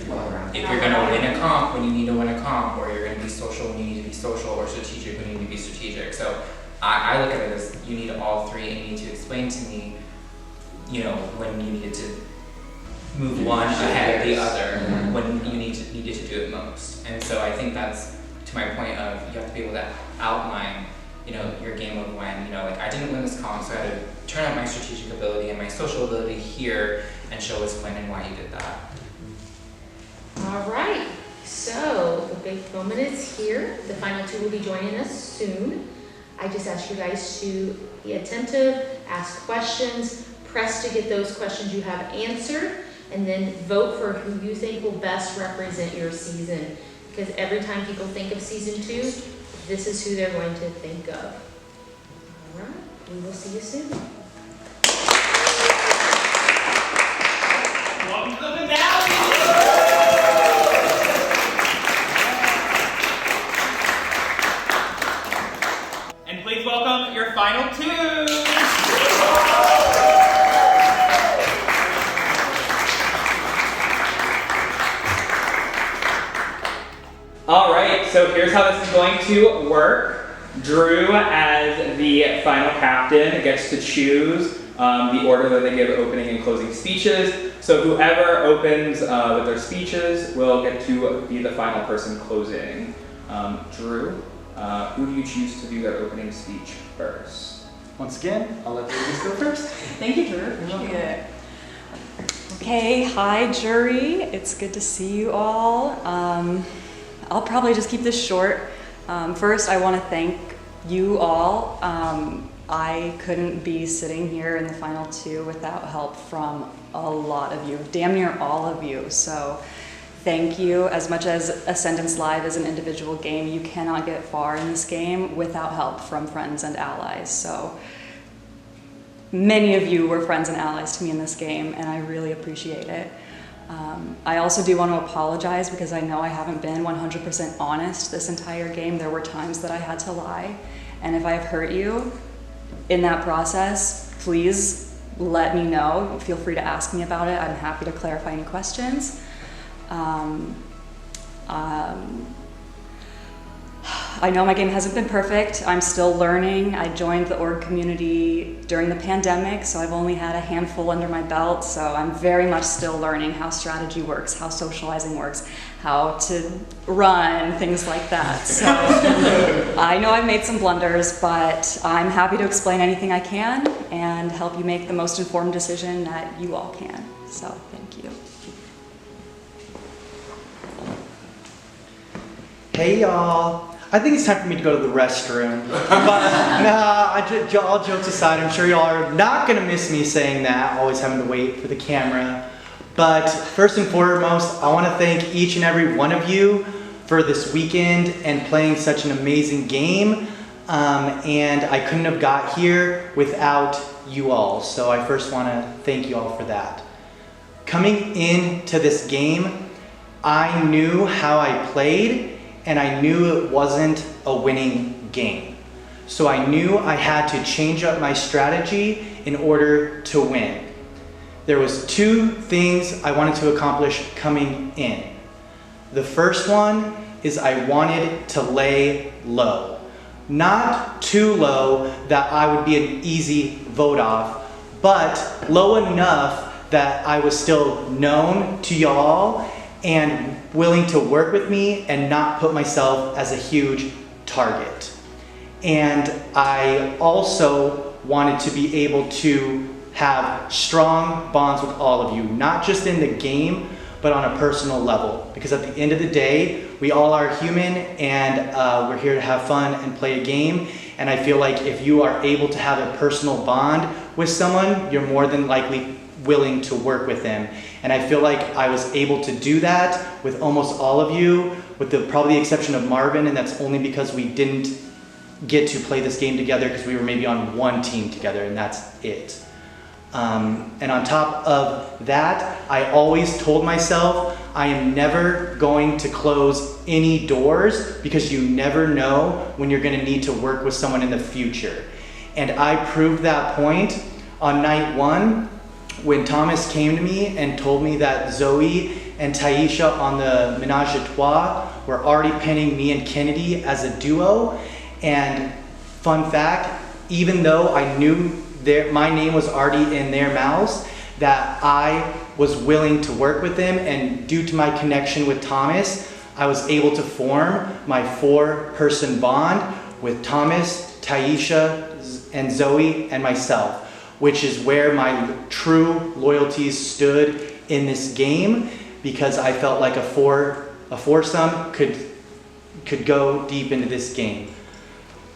if you're gonna win a comp when you need to win a comp, or you're gonna be social when you need to be social, or strategic when you need to be strategic. So I look at it as you need all 3 and you need to explain to me, when you needed to move one ahead of the other, when you needed to do it most. And so I think that's, to my point of, you have to be able to outline, your game of when, like, I didn't win this comp, so I had to turn up my strategic ability and my social ability here and show us when and why you did that. All right, so the big moment is here. The final 2 will be joining us soon. I just ask you guys to be attentive, ask questions, press to get those questions you have answered, and then vote for who you think will best represent your season. Because every time people think of season 2, this is who they're going to think of. All right, we will see you soon. Welcome to the finale! And please welcome your final 2! All right, so here's how this is going to work. Drew, as the final captain, gets to choose the order that they give opening and closing speeches. So whoever opens with their speeches will get to be the final person closing. Drew, who do you choose to do their opening speech first? Once again, I'll let the ladies go first. Thank you, Drew. Appreciate it. Okay, hi jury. It's good to see you all. I'll probably just keep this short. First, I want to thank you all. I couldn't be sitting here in the final 2 without help from a lot of you, damn near all of you. So thank you. As much as Ascendance Live is an individual game, you cannot get far in this game without help from friends and allies. So many of you were friends and allies to me in this game, and I really appreciate it. I also do want to apologize because I know I haven't been 100% honest this entire game. There were times that I had to lie, and if I have hurt you in that process, please let me know. Feel free to ask me about it. I'm happy to clarify any questions. I know my game hasn't been perfect. I'm still learning. I joined the org community during the pandemic, so I've only had a handful under my belt. So I'm very much still learning how strategy works, how socializing works, how to run, things like that. So I know I've made some blunders, but I'm happy to explain anything I can and help you make the most informed decision that you all can. So thank you. Hey y'all, I think it's time for me to go to the restroom. But nah, all jokes aside, I'm sure y'all are not gonna miss me saying that, always having to wait for the camera. But first and foremost, I wanna thank each and every one of you for this weekend and playing such an amazing game. And I couldn't have got here without you all. So I first wanna thank you all for that. Coming into this game, I knew how I played, and I knew it wasn't a winning game. So I knew I had to change up my strategy in order to win. There was two things I wanted to accomplish coming in. The first one is I wanted to lay low. Not too low that I would be an easy vote off, but low enough that I was still known to y'all and willing to work with me and not put myself as a huge target. And I also wanted to be able to have strong bonds with all of you, not just in the game, but on a personal level. Because at the end of the day, we all are human and we're here to have fun and play a game. And I feel like if you are able to have a personal bond with someone, you're more than likely willing to work with them. And I feel like I was able to do that with almost all of you, with probably the exception of Marvin, and that's only because we didn't get to play this game together because we were maybe on one team together, and that's it. And on top of that, I always told myself I am never going to close any doors because you never know when you're going to need to work with someone in the future. And I proved that point on night one, when Thomas came to me and told me that Zoe and Taisha on the Menage a Trois were already pinning me and Kennedy as a duo. And fun fact, even though I knew my name was already in their mouths, that I was willing to work with them, and due to my connection with Thomas, I was able to form my 4-person bond with Thomas, Taisha, and Zoe, and myself, which is where my true loyalties stood in this game, because I felt like a foursome could go deep into this game.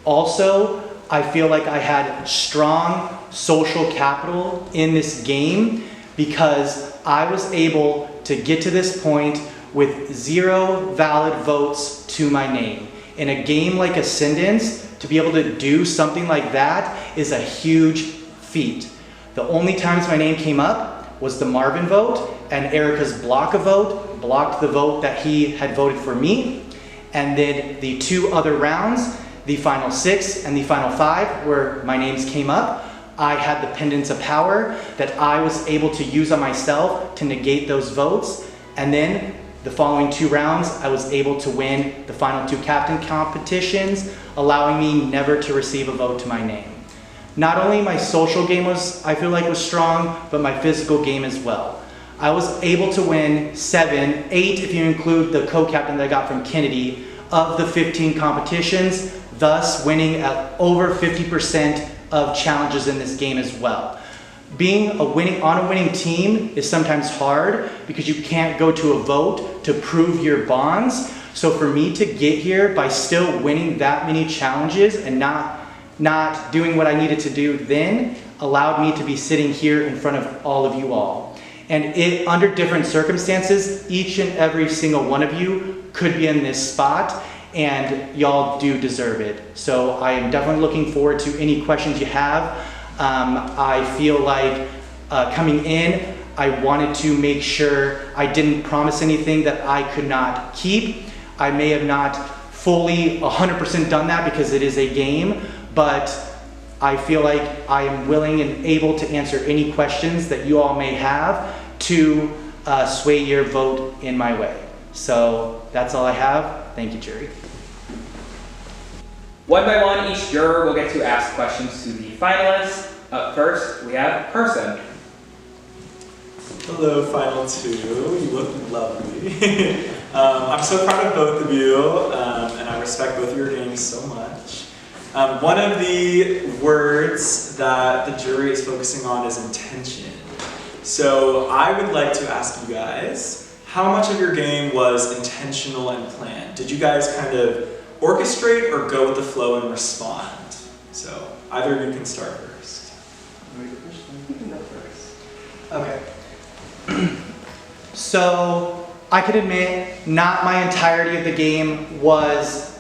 Also, I feel like I had strong social capital in this game because I was able to get to this point with 0 valid votes to my name. In a game like Ascendance, to be able to do something like that is a huge feat. The only times my name came up was the Marvin vote, and Erica's blocked the vote that he had voted for me. And then the 2 other rounds, the final 6 and the final 5, where my names came up, I had the pendants of power that I was able to use on myself to negate those votes. And then the following 2 rounds, I was able to win the final 2 captain competitions, allowing me never to receive a vote to my name. Not only my social game I feel like was strong, but my physical game as well. I was able to win 7, 8 if you include the co-captain that I got from Kennedy, of the 15 competitions, thus winning at over 50% of challenges in this game as well. Being on a winning team is sometimes hard because you can't go to a vote to prove your bonds. So for me to get here by still winning that many challenges and not doing what I needed to do then allowed me to be sitting here in front of all of you all. And under different circumstances, each and every single one of you could be in this spot, and y'all do deserve it. So I am definitely looking forward to any questions you have. I feel like coming in, I wanted to make sure I didn't promise anything that I could not keep. I may have not fully 100% done that because it is a game, but I feel like I am willing and able to answer any questions that you all may have to sway your vote in my way. So that's all I have. Thank you, jury. One by one, each juror will get to ask questions to the finalists. Up first, we have Person. Hello, final two. You look lovely. I'm so proud of both of you, and I respect both of your games so much. One of the words that the jury is focusing on is intention. So I would like to ask you guys, how much of your game was intentional and planned? Did you guys kind of orchestrate or go with the flow and respond? So either of you can start first. You can go first. Okay. So I can admit, not my entirety of the game was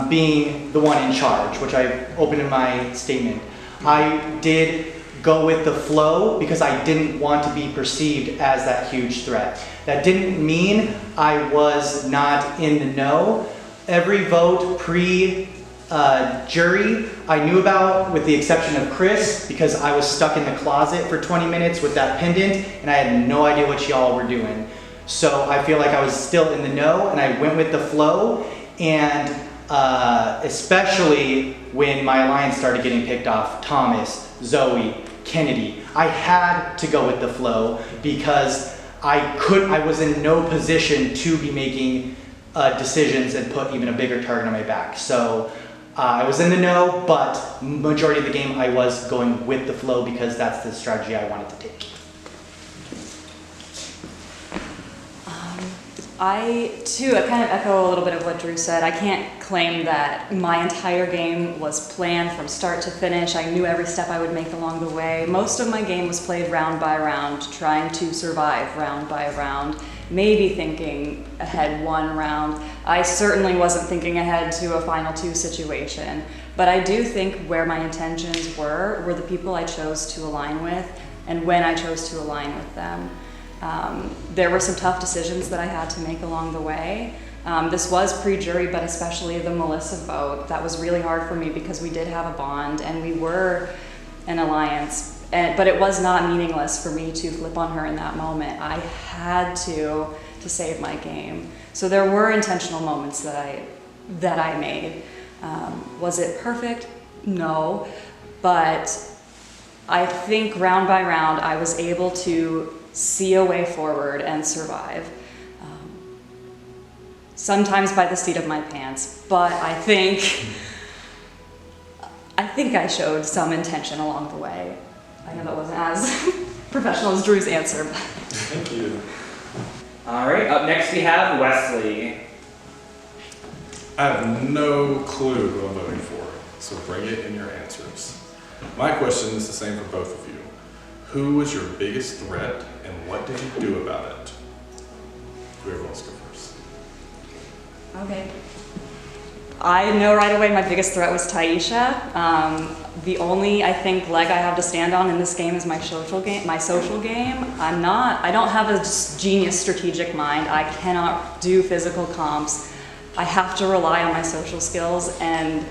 being the one in charge, which I opened in my statement. I did go with the flow because I didn't want to be perceived as that huge threat. That didn't mean I was not in the know. Every vote pre-jury I knew about, with the exception of Chris, because I was stuck in the closet for 20 minutes with that pendant and I had no idea what y'all were doing. So I feel like I was still in the know and I went with the flow, and especially when my alliance started getting picked off, Thomas, Zoe, Kennedy, I had to go with the flow because I was in no position to be making decisions and put even a bigger target on my back. So I was in the know, but majority of the game I was going with the flow because that's the strategy I wanted to take. I kind of echo a little bit of what Drew said. I can't claim that my entire game was planned from start to finish. I knew every step I would make along the way. Most of my game was played round by round, trying to survive round by round, maybe thinking ahead one round. I certainly wasn't thinking ahead to a final two situation, but I do think where my intentions were the people I chose to align with and when I chose to align with them. There were some tough decisions that I had to make along the way. This was pre-jury, but especially the Melissa vote. That was really hard for me because we did have a bond and we were an alliance. But it was not meaningless for me to flip on her in that moment. I had to save my game. So there were intentional moments that I made. Was it perfect? No. But I think round by round I was able to see a way forward and survive. Sometimes by the seat of my pants, but I think I showed some intention along the way. I know that wasn't as professional as Drew's answer, but. Thank you. All right, up next we have Wesley. I have no clue who I'm voting for, so bring it in your answers. My question is the same for both of you. Who was your biggest threat and what did you do about it? Whoever wants to go first. Okay. I know right away my biggest threat was Taisha. The only, I think, leg I have to stand on in this game is my social game. I don't have a genius strategic mind. I cannot do physical comps. I have to rely on my social skills, and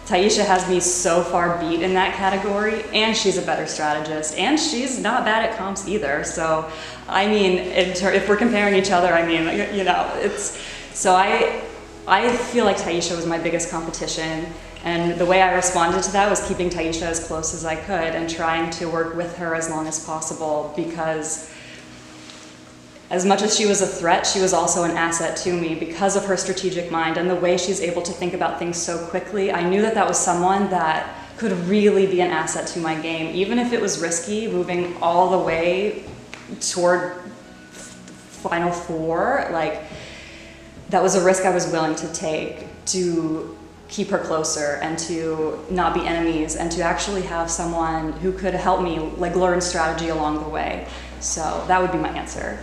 Taisha has me so far beat in that category, and she's a better strategist, and she's not bad at comps either. So, I mean, if we're comparing each other, I mean, you know, I feel like Taisha was my biggest competition, and the way I responded to that was keeping Taisha as close as I could and trying to work with her as long as possible, because as much as she was a threat, she was also an asset to me because of her strategic mind and the way she's able to think about things so quickly. I knew that that was someone that could really be an asset to my game, even if it was risky, moving all the way toward Final Four. Like, that was a risk I was willing to take to keep her closer and to not be enemies and to actually have someone who could help me like learn strategy along the way. So that would be my answer.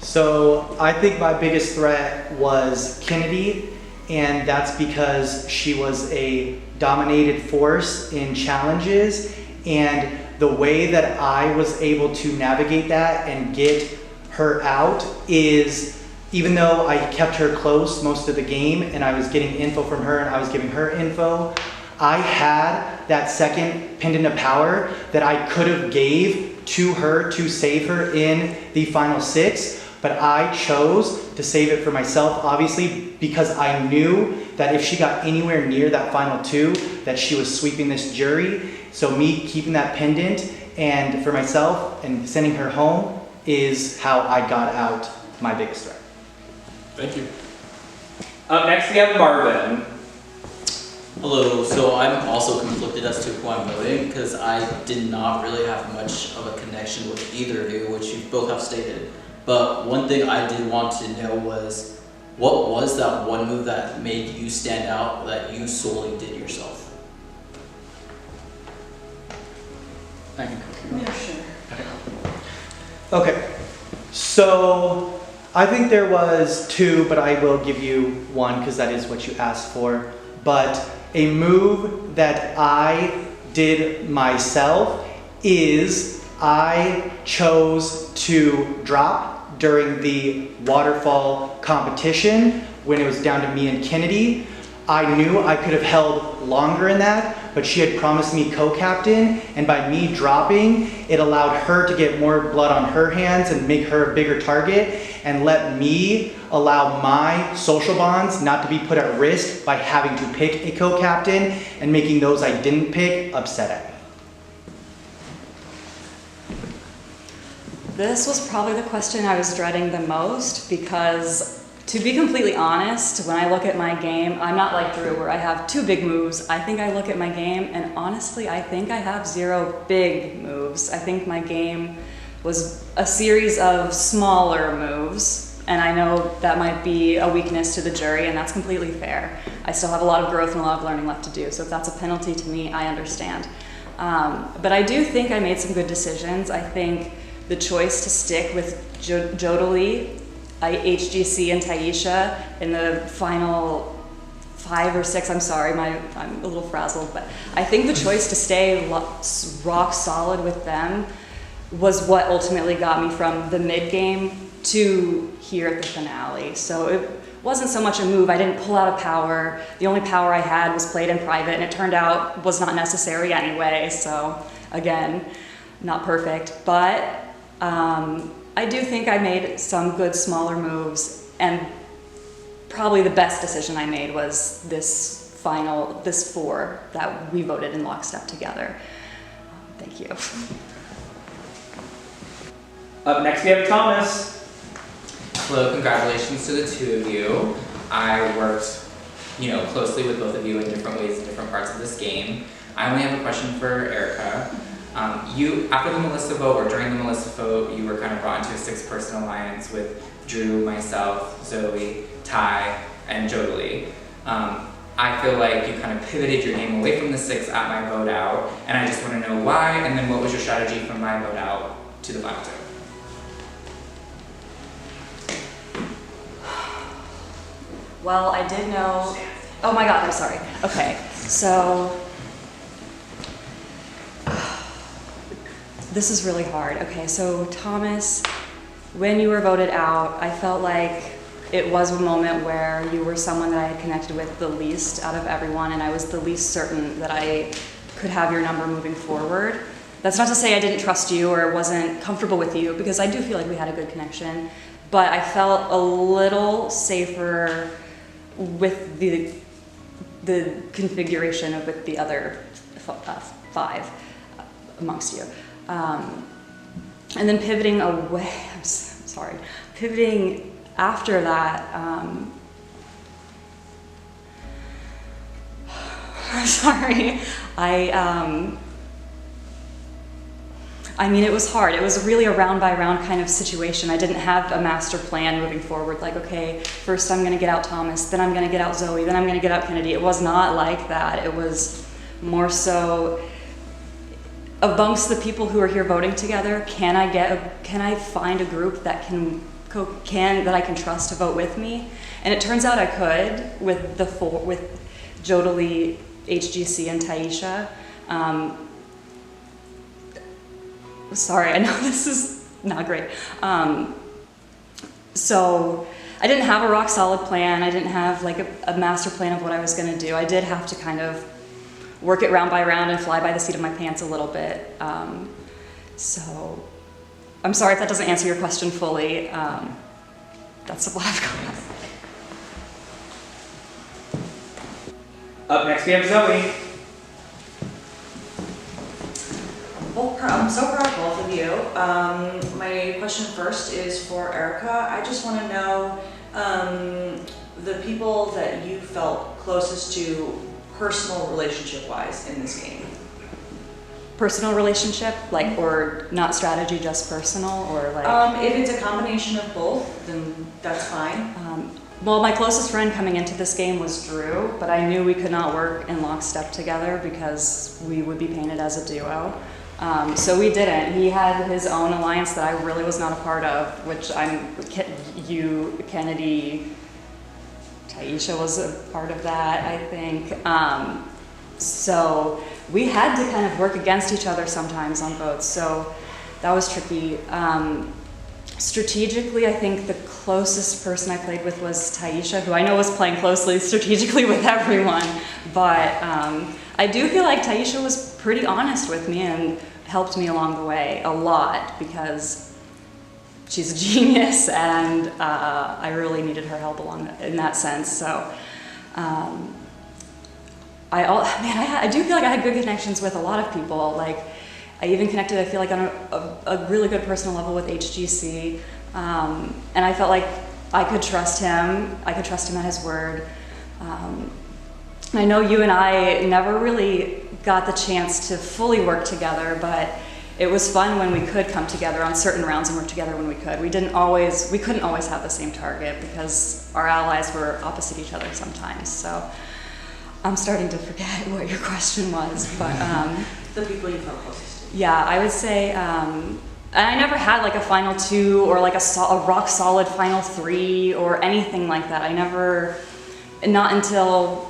So I think my biggest threat was Kennedy, and that's because she was a dominated force in challenges, and the way that I was able to navigate that and get her out is, even though I kept her close most of the game and I was getting info from her and I was giving her info, I had that second pendant of power that I could have gave to her to save her in the final six, but I chose to save it for myself, obviously, because I knew that if she got anywhere near that final 2, that she was sweeping this jury. So me keeping that pendant and for myself and sending her home is how I got out my biggest threat. Thank you. Up next we have Marvin. Hello, so I'm also conflicted as to who I'm voting because I did not really have much of a connection with either of you, which you both have stated. But one thing I did want to know was, what was that one move that made you stand out that you solely did yourself? I can Yeah, sure. Okay, so I think there was 2, but I will give you 1 because that is what you asked for. But a move that I did myself is I chose to drop during the waterfall competition when it was down to me and Kennedy. I knew I could have held longer in that, but she had promised me co-captain, and by me dropping, it allowed her to get more blood on her hands and make her a bigger target, and let me allow my social bonds not to be put at risk by having to pick a co-captain and making those I didn't pick upset at me. This was probably the question I was dreading the most because, to be completely honest, when I look at my game, I'm not like Drew where I have 2 big moves. I think I look at my game and honestly, I think I have 0 big moves. I think my game was a series of smaller moves, and I know that might be a weakness to the jury, and that's completely fair. I still have a lot of growth and a lot of learning left to do, so if that's a penalty to me, I understand. But I do think I made some good decisions. I think the choice to stick with Jodaly, HGC, and Taisha in the final 5 or 6, I'm sorry, I'm a little frazzled, but I think the choice to stay rock solid with them was what ultimately got me from the mid-game to here at the finale. So it wasn't so much a move. I didn't pull out a power. The only power I had was played in private, and it turned out was not necessary anyway. So again, not perfect, but I do think I made some good smaller moves, and probably the best decision I made was this 4 that we voted in lockstep together. Thank you. Up next we have Thomas. Hello, congratulations to the 2 of you. I worked, closely with both of you in different ways in different parts of this game. I only have a question for Erica. After the Melissa vote, or during the Melissa vote, you were kind of brought into a 6-person alliance with Drew, myself, Zoe, Ty, and Jodaly. I feel like you kind of pivoted your game away from the 6 at my vote out, and I just want to know why, and then what was your strategy from my vote out to the final 2? Well, I did know, oh my God, I'm sorry. Okay, so this is really hard. Okay, so Thomas, when you were voted out, I felt like it was a moment where you were someone that I had connected with the least out of everyone, and I was the least certain that I could have your number moving forward. That's not to say I didn't trust you or wasn't comfortable with you, because I do feel like we had a good connection, but I felt a little safer with the configuration of with the other 5 amongst you. And then pivoting away, pivoting after that, I'm sorry, I mean, it was hard. It was really a round by round kind of situation. I didn't have a master plan moving forward, like, okay, first I'm gonna get out Thomas, then I'm gonna get out Zoe, then I'm gonna get out Kennedy. It was not like that. It was more so, amongst the people who are here voting together, can I find a group that that I can trust to vote with me? And it turns out I could with with Jodaly, HGC, and Taisha. Sorry, I know this is not great. So I didn't have a rock solid plan. I didn't have like a master plan of what I was gonna do. I did have to kind of work it round by round and fly by the seat of my pants a little bit. So I'm sorry if that doesn't answer your question fully. that's what I've got. Up next we have Zoe. I'm so proud of both of you. My question first is for Erica. I just want to know the people that you felt closest to personal relationship-wise in this game. Personal relationship, like, or not strategy, just personal, or like? If it's a combination of both, then that's fine. Well, my closest friend coming into this game was Drew, but I knew we could not work in lockstep together because we would be painted as a duo. So we didn't. He had his own alliance that I really was not a part of, which you, Kennedy, Taisha was a part of that, I think. So we had to kind of work against each other sometimes on votes, so that was tricky. Strategically, I think the closest person I played with was Taisha, who I know was playing closely strategically with everyone, but I do feel like Taisha was pretty honest with me and helped me along the way a lot because she's a genius and I really needed her help in that sense. So I do feel like I had good connections with a lot of people. Like, I even connected, I feel like, on a really good personal level with HGC. And I felt like I could trust him. I could trust him at his word. I know you and I never really got the chance to fully work together, but it was fun when we could come together on certain rounds and work together when we could. We couldn't always have the same target because our allies were opposite each other sometimes. So I'm starting to forget what your question was, but the people you felt closest to. Yeah, I would say, and I never had like a final 2 or like a rock solid final 3 or anything like that. I never, not until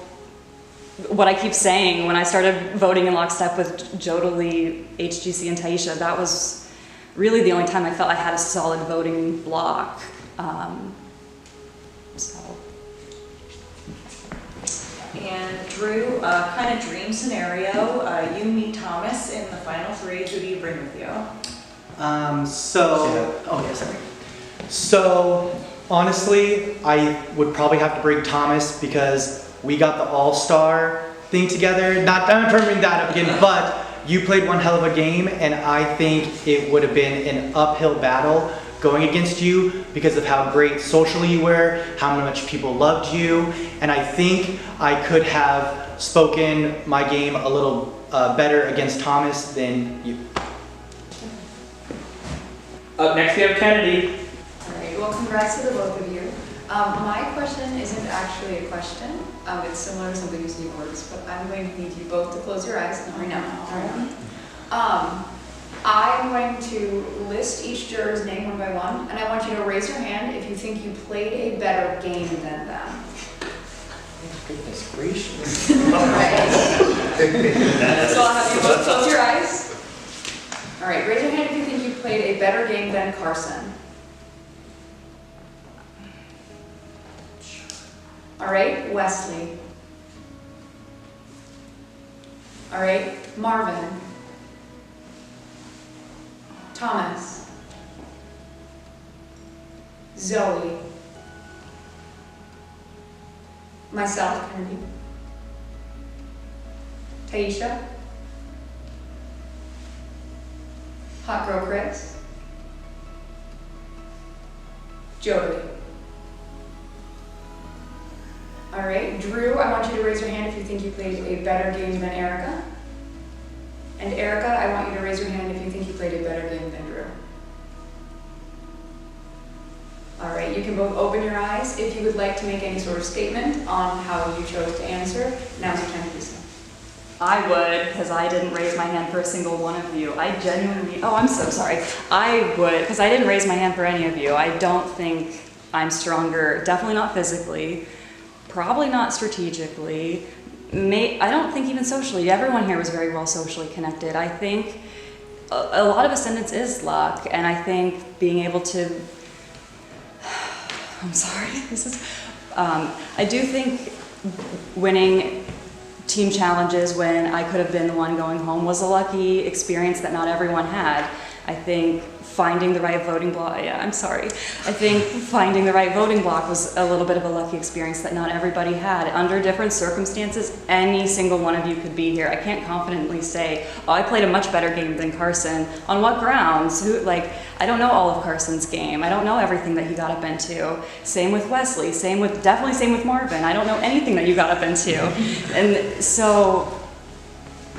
what I keep saying, when I started voting in lockstep with Jodaly, HGC, and Taisha, that was really the only time I felt I had a solid voting block. And Drew, kind of dream scenario, you meet Thomas in the final 3, who do you bring with you? So honestly, I would probably have to bring Thomas because we got the all-star thing together. I'm not bringing that up again, but you played one hell of a game, and I think it would have been an uphill battle going against you because of how great socially you were, how much people loved you, and I think I could have spoken my game a little better against Thomas than you. Up next we have Kennedy. All right, well, congrats to the both of you. My question isn't actually a question. It's similar to something you see in words, but I'm going to need you both to close your eyes right now. I'm going to list each juror's name one by one, and I want you to raise your hand if you think you played a better game than them. Goodness gracious. All right. So I'll have you both close your eyes. All right, raise your hand if you think you played a better game than Carson. All right, Wesley. All right, Marvin. Thomas. Zoe. Myself, Kennedy. Taisha. Hot Girl Chris. Jodaly. All right, Drew, I want you to raise your hand if you think you played a better game than Erica. And Erica, I want you to raise your hand if you think you played a better game than Drew. All right, you can both open your eyes. If you would like to make any sort of statement on how you chose to answer, now's your time to do so. I would, because I didn't raise my hand for a single one of you. I genuinely, oh, I'm so sorry. I would, because I didn't raise my hand for any of you. I don't think I'm stronger, definitely not physically, probably not strategically. I don't think even socially. Everyone here was very well socially connected. I think a lot of Ascendance is luck, and I think being able to, I'm sorry, I do think winning team challenges when I could have been the one going home was a lucky experience that not everyone had. I think finding the right voting block, yeah, I'm sorry. I think finding the right voting block was a little bit of a lucky experience that not everybody had. Under different circumstances, any single one of you could be here. I can't confidently say, oh, I played a much better game than Carson. On what grounds? I don't know all of Carson's game. I don't know everything that he got up into. Same with Wesley, definitely same with Marvin. I don't know anything that you got up into. And so,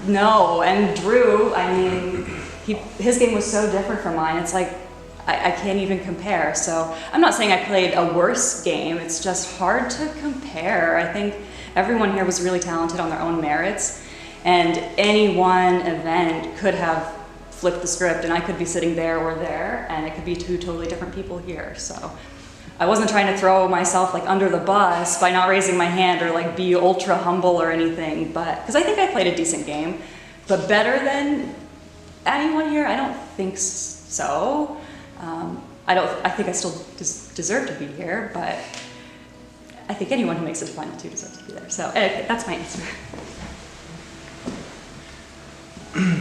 no, and Drew, I mean, his game was so different from mine. It's like, I can't even compare. So I'm not saying I played a worse game. It's just hard to compare. I think everyone here was really talented on their own merits. And any one event could have flipped the script and I could be sitting there or there and it could be two totally different people here. So I wasn't trying to throw myself like under the bus by not raising my hand or like be ultra humble or anything, but because I think I played a decent game, but better than anyone here, I don't think so. I think I still deserve to be here, but I think anyone who makes it to final two deserves to be there. So that's my answer.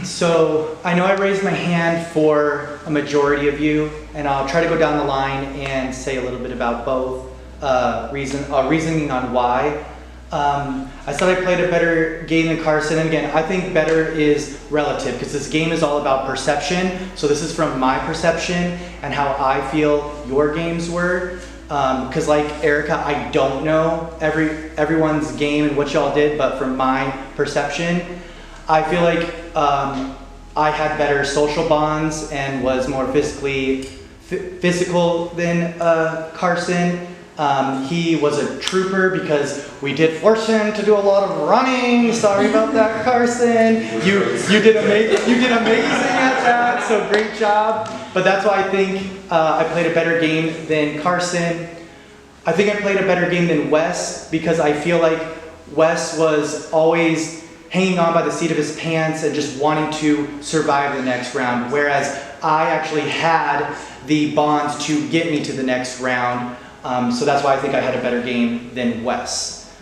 So I know I raised my hand for a majority of you, and I'll try to go down the line and say a little bit about both reasoning on why. I said I played a better game than Carson, and again, I think better is relative because this game is all about perception. So this is from my perception and how I feel your games were. Because like Erica, I don't know everyone's game and what y'all did, but from my perception, I feel like I had better social bonds and was more physical than Carson. He was a trooper because we did force him to do a lot of running. Sorry about that, Carson. You did amazing at that, so great job. But that's why I think I played a better game than Carson. I think I played a better game than Wes because I feel like Wes was always hanging on by the seat of his pants and just wanting to survive the next round, whereas I actually had the bonds to get me to the next round. So that's why I think I had a better game than Wes.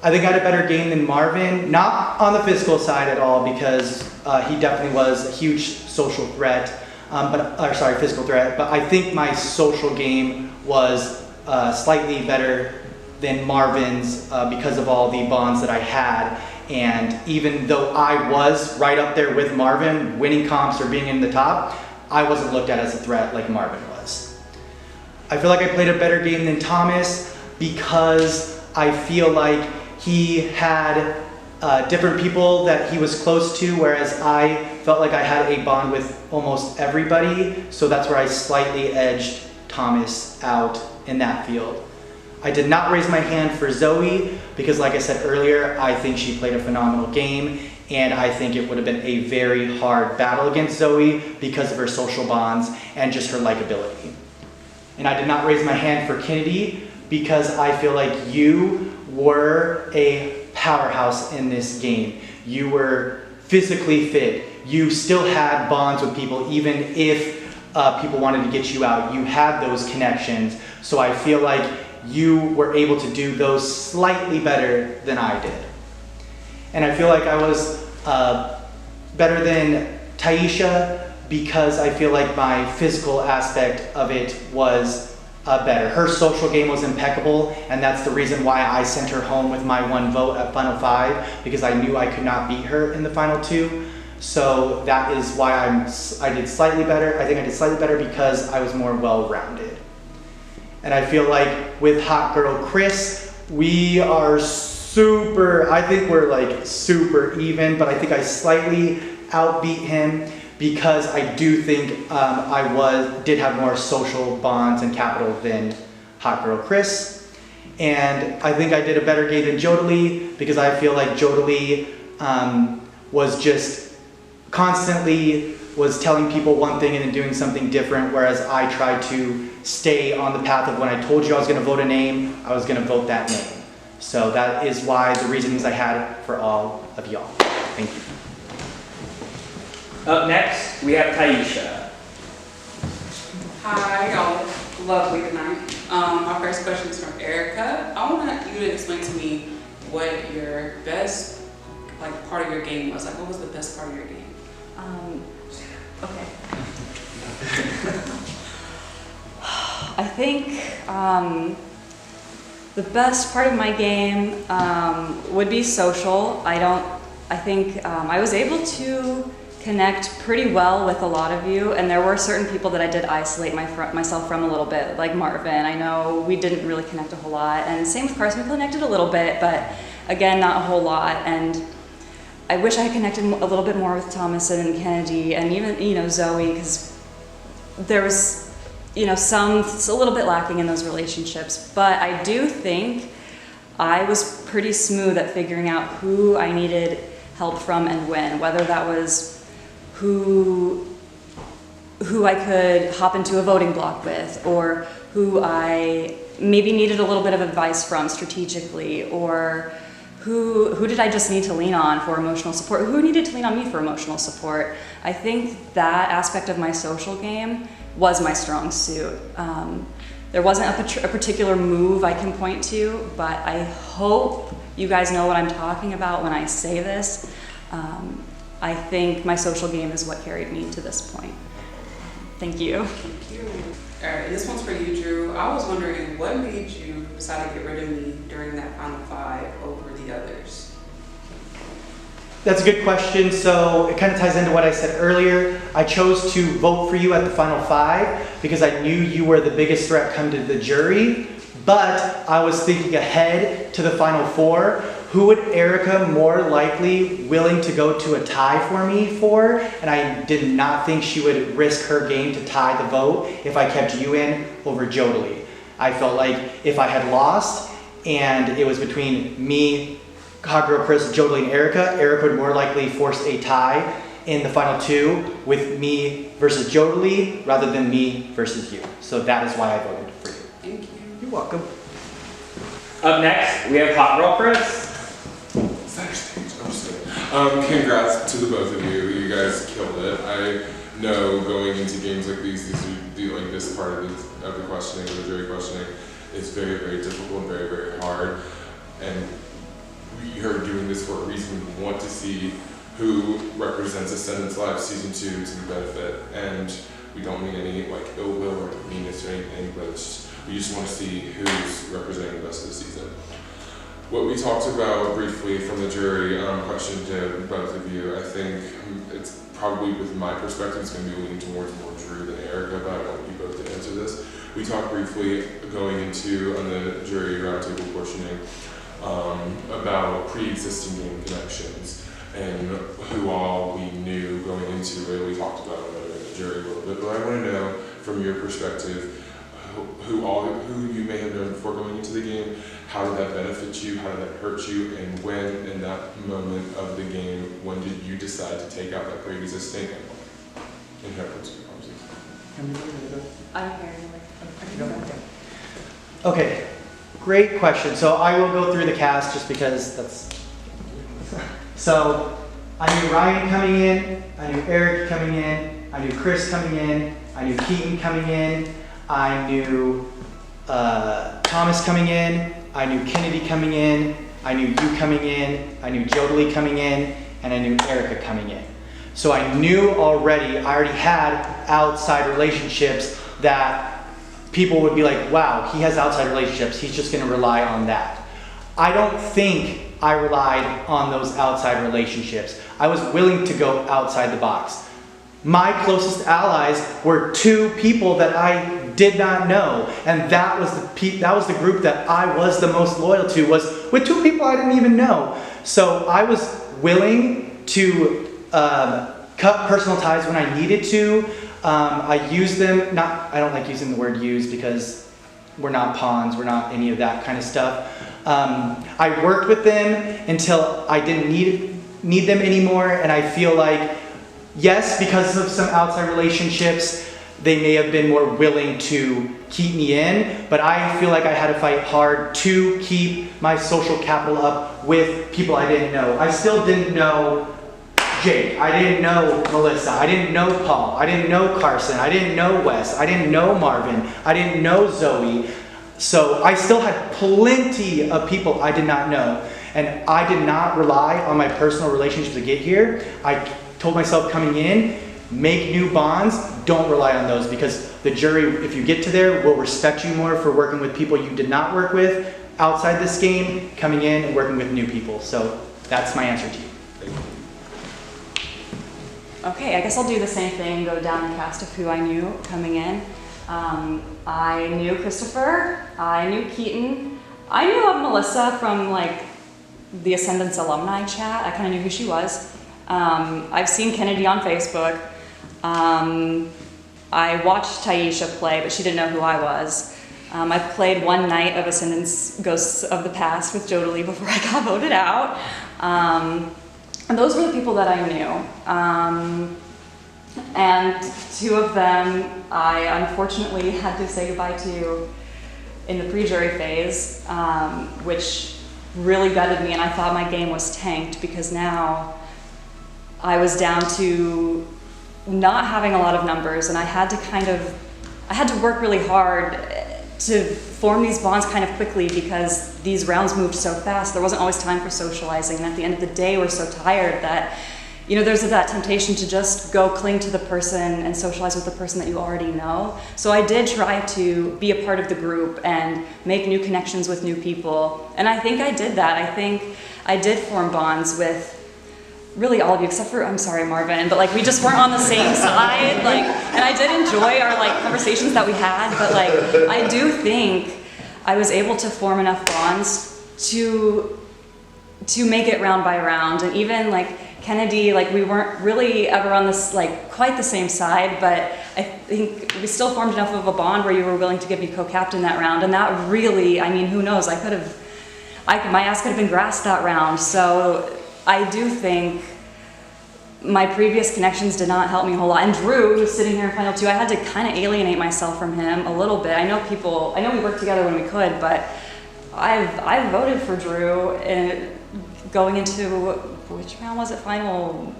I think I had a better game than Marvin, not on the physical side at all, because he definitely was a huge social threat, physical threat, but I think my social game was slightly better than Marvin's because of all the bonds that I had. And even though I was right up there with Marvin, winning comps or being in the top, I wasn't looked at as a threat like Marvin was. I feel like I played a better game than Thomas because I feel like he had different people that he was close to, whereas I felt like I had a bond with almost everybody. So that's where I slightly edged Thomas out in that field. I did not raise my hand for Zoe because, like I said earlier, I think she played a phenomenal game, and I think it would have been a very hard battle against Zoe because of her social bonds and just her likability. And I did not raise my hand for Kennedy because I feel like you were a powerhouse in this game. You were physically fit. You still had bonds with people even if people wanted to get you out. You had those connections. So I feel like you were able to do those slightly better than I did. And I feel like I was better than Taisha because I feel like my physical aspect of it was better. Her social game was impeccable, and that's the reason why I sent her home with my 1 vote at Final 5, because I knew I could not beat her in the Final 2. So that is why I did slightly better. I think I did slightly better because I was more well-rounded. And I feel like with Hot Girl Chris, we are I think we're like super even, but I think I slightly outbeat him because I do think I did have more social bonds and capital than Hot Girl Chris. And I think I did a better game than Jodaly because I feel like Jodaly was just constantly was telling people one thing and then doing something different, whereas I tried to stay on the path of when I told you I was going to vote a name, I was going to vote that name. So that is why the reasonings I had for all of y'all. Thank you. Up next, we have Taisha. Hi, y'all. Lovely tonight. My first question is from Erica. I want you to explain to me what your best part of your game was. Like, what was the best part of your game? Okay. I think the best part of my game would be social. I think I was able to connect pretty well with a lot of you, and there were certain people that I did isolate myself from a little bit, like Marvin. I know we didn't really connect a whole lot, and same with Carson, we connected a little bit, but again, not a whole lot. And I wish I had connected a little bit more with Thomas and Kennedy, and even, Zoe, because there was, it's a little bit lacking in those relationships. But I do think I was pretty smooth at figuring out who I needed help from and when, whether that was who I could hop into a voting block with, or who I maybe needed a little bit of advice from strategically, or who did I just need to lean on for emotional support, who needed to lean on me for emotional support. I think that aspect of my social game was my strong suit. There wasn't a particular move I can point to, but I hope you guys know what I'm talking about when I say this. I think my social game is what carried me to this point. Thank you. Thank you. All right, this one's for you, Drew. I was wondering, what made you decide to get rid of me during that final 5 over the others? That's a good question. So it kind of ties into what I said earlier. I chose to vote for you at the final 5 because I knew you were the biggest threat come to the jury, but I was thinking ahead to the final 4. Who would Erica more likely willing to go to a tie for me for? And I did not think she would risk her game to tie the vote if I kept you in over Jodaly. I felt like if I had lost and it was between me, Hot Girl Chris, Jodaly, and Erica would more likely force a tie in the final 2 with me versus Jodaly rather than me versus you. So that is why I voted for you. Thank you. You're welcome. Up next, we have Hot Girl Chris. Congrats to the both of you. You guys killed it. I know going into games like these like this part of the questioning, the jury questioning, is very, very difficult and very, very hard. And we are doing this for a reason. We want to see who represents Ascendance Live Season 2 to the benefit. And we don't mean any ill will or meanness or anything, but we just want to see who's representing the best of the season. What we talked about briefly from the jury question to both of you, I think it's probably, with my perspective, it's going to be leaning towards more Drew than Erica, but I want you both to answer this. We talked briefly going into, on the jury roundtable portioning, about pre-existing game connections and who all we knew going into it. We talked about it in the jury a little bit, but I want to know from your perspective who you may have known before going into the game. How did that benefit you? How did that hurt you? And when, in that moment of the game, when did you decide to take out that pre-existing inheritance? Okay, great question. So I will go through the cast just because that's... So I knew Ryan coming in, I knew Eric coming in, I knew Chris coming in, I knew Keaton coming in, I knew Thomas coming in, I knew Kennedy coming in, I knew you coming in, I knew Jodaly coming in, and I knew Erica coming in. So I knew already, I already had outside relationships that people would be like, wow, he has outside relationships, he's just gonna rely on that. I don't think I relied on those outside relationships. I was willing to go outside the box. My closest allies were 2 people that I did not know, and that was the group that I was the most loyal to, was with 2 people I didn't even know. So I was willing to cut personal ties when I needed to. I used them, I don't like using the word use because we're not pawns, we're not any of that kind of stuff. I worked with them until I didn't need them anymore, and I feel like, yes, because of some outside relationships, they may have been more willing to keep me in, but I feel like I had to fight hard to keep my social capital up with people I didn't know. I still didn't know Jake, I didn't know Melissa, I didn't know Paul, I didn't know Carson, I didn't know Wes, I didn't know Marvin, I didn't know Zoe. So I still had plenty of people I did not know, and I did not rely on my personal relationships to get here. I told myself coming in, make new bonds, don't rely on those, because the jury, if you get to there, will respect you more for working with people you did not work with outside this game, coming in and working with new people. So that's my answer to you. Okay, I guess I'll do the same thing, go down the cast of who I knew coming in. I knew Christopher, I knew Keaton, I knew of Melissa from like the Ascendance Alumni chat. I kind of knew who she was. I've seen Kennedy on Facebook. I watched Taisha play, but she didn't know who I was. I played one night of Ascendance Ghosts of the Past with Jodaly before I got voted out. And those were the people that I knew. And two of them I unfortunately had to say goodbye to in the pre-jury phase, which really gutted me, and I thought my game was tanked because now I was down to not having a lot of numbers, and I had to work really hard to form these bonds kind of quickly because these rounds moved so fast. There wasn't always time for socializing, and at the end of the day, we're so tired that, you know, there's that temptation to just go cling to the person and socialize with the person that you already know. So I did try to be a part of the group and make new connections with new people, and I think I did that. I think I did form bonds with really all of you, except for, I'm sorry, Marvin, but like we just weren't on the same side, like, and I did enjoy our like conversations that we had, but like I do think I was able to form enough bonds to make it round by round. And even like Kennedy, like we weren't really ever on this like quite the same side, but I think we still formed enough of a bond where you were willing to give me co-captain that round, and that really, I mean, who knows, my ass could have been grassed that round. So I do think my previous connections did not help me a whole lot. And Drew, who's sitting here in final two, I had to kind of alienate myself from him a little bit. I know we worked together when we could, but I voted for Drew going into, which round was it, final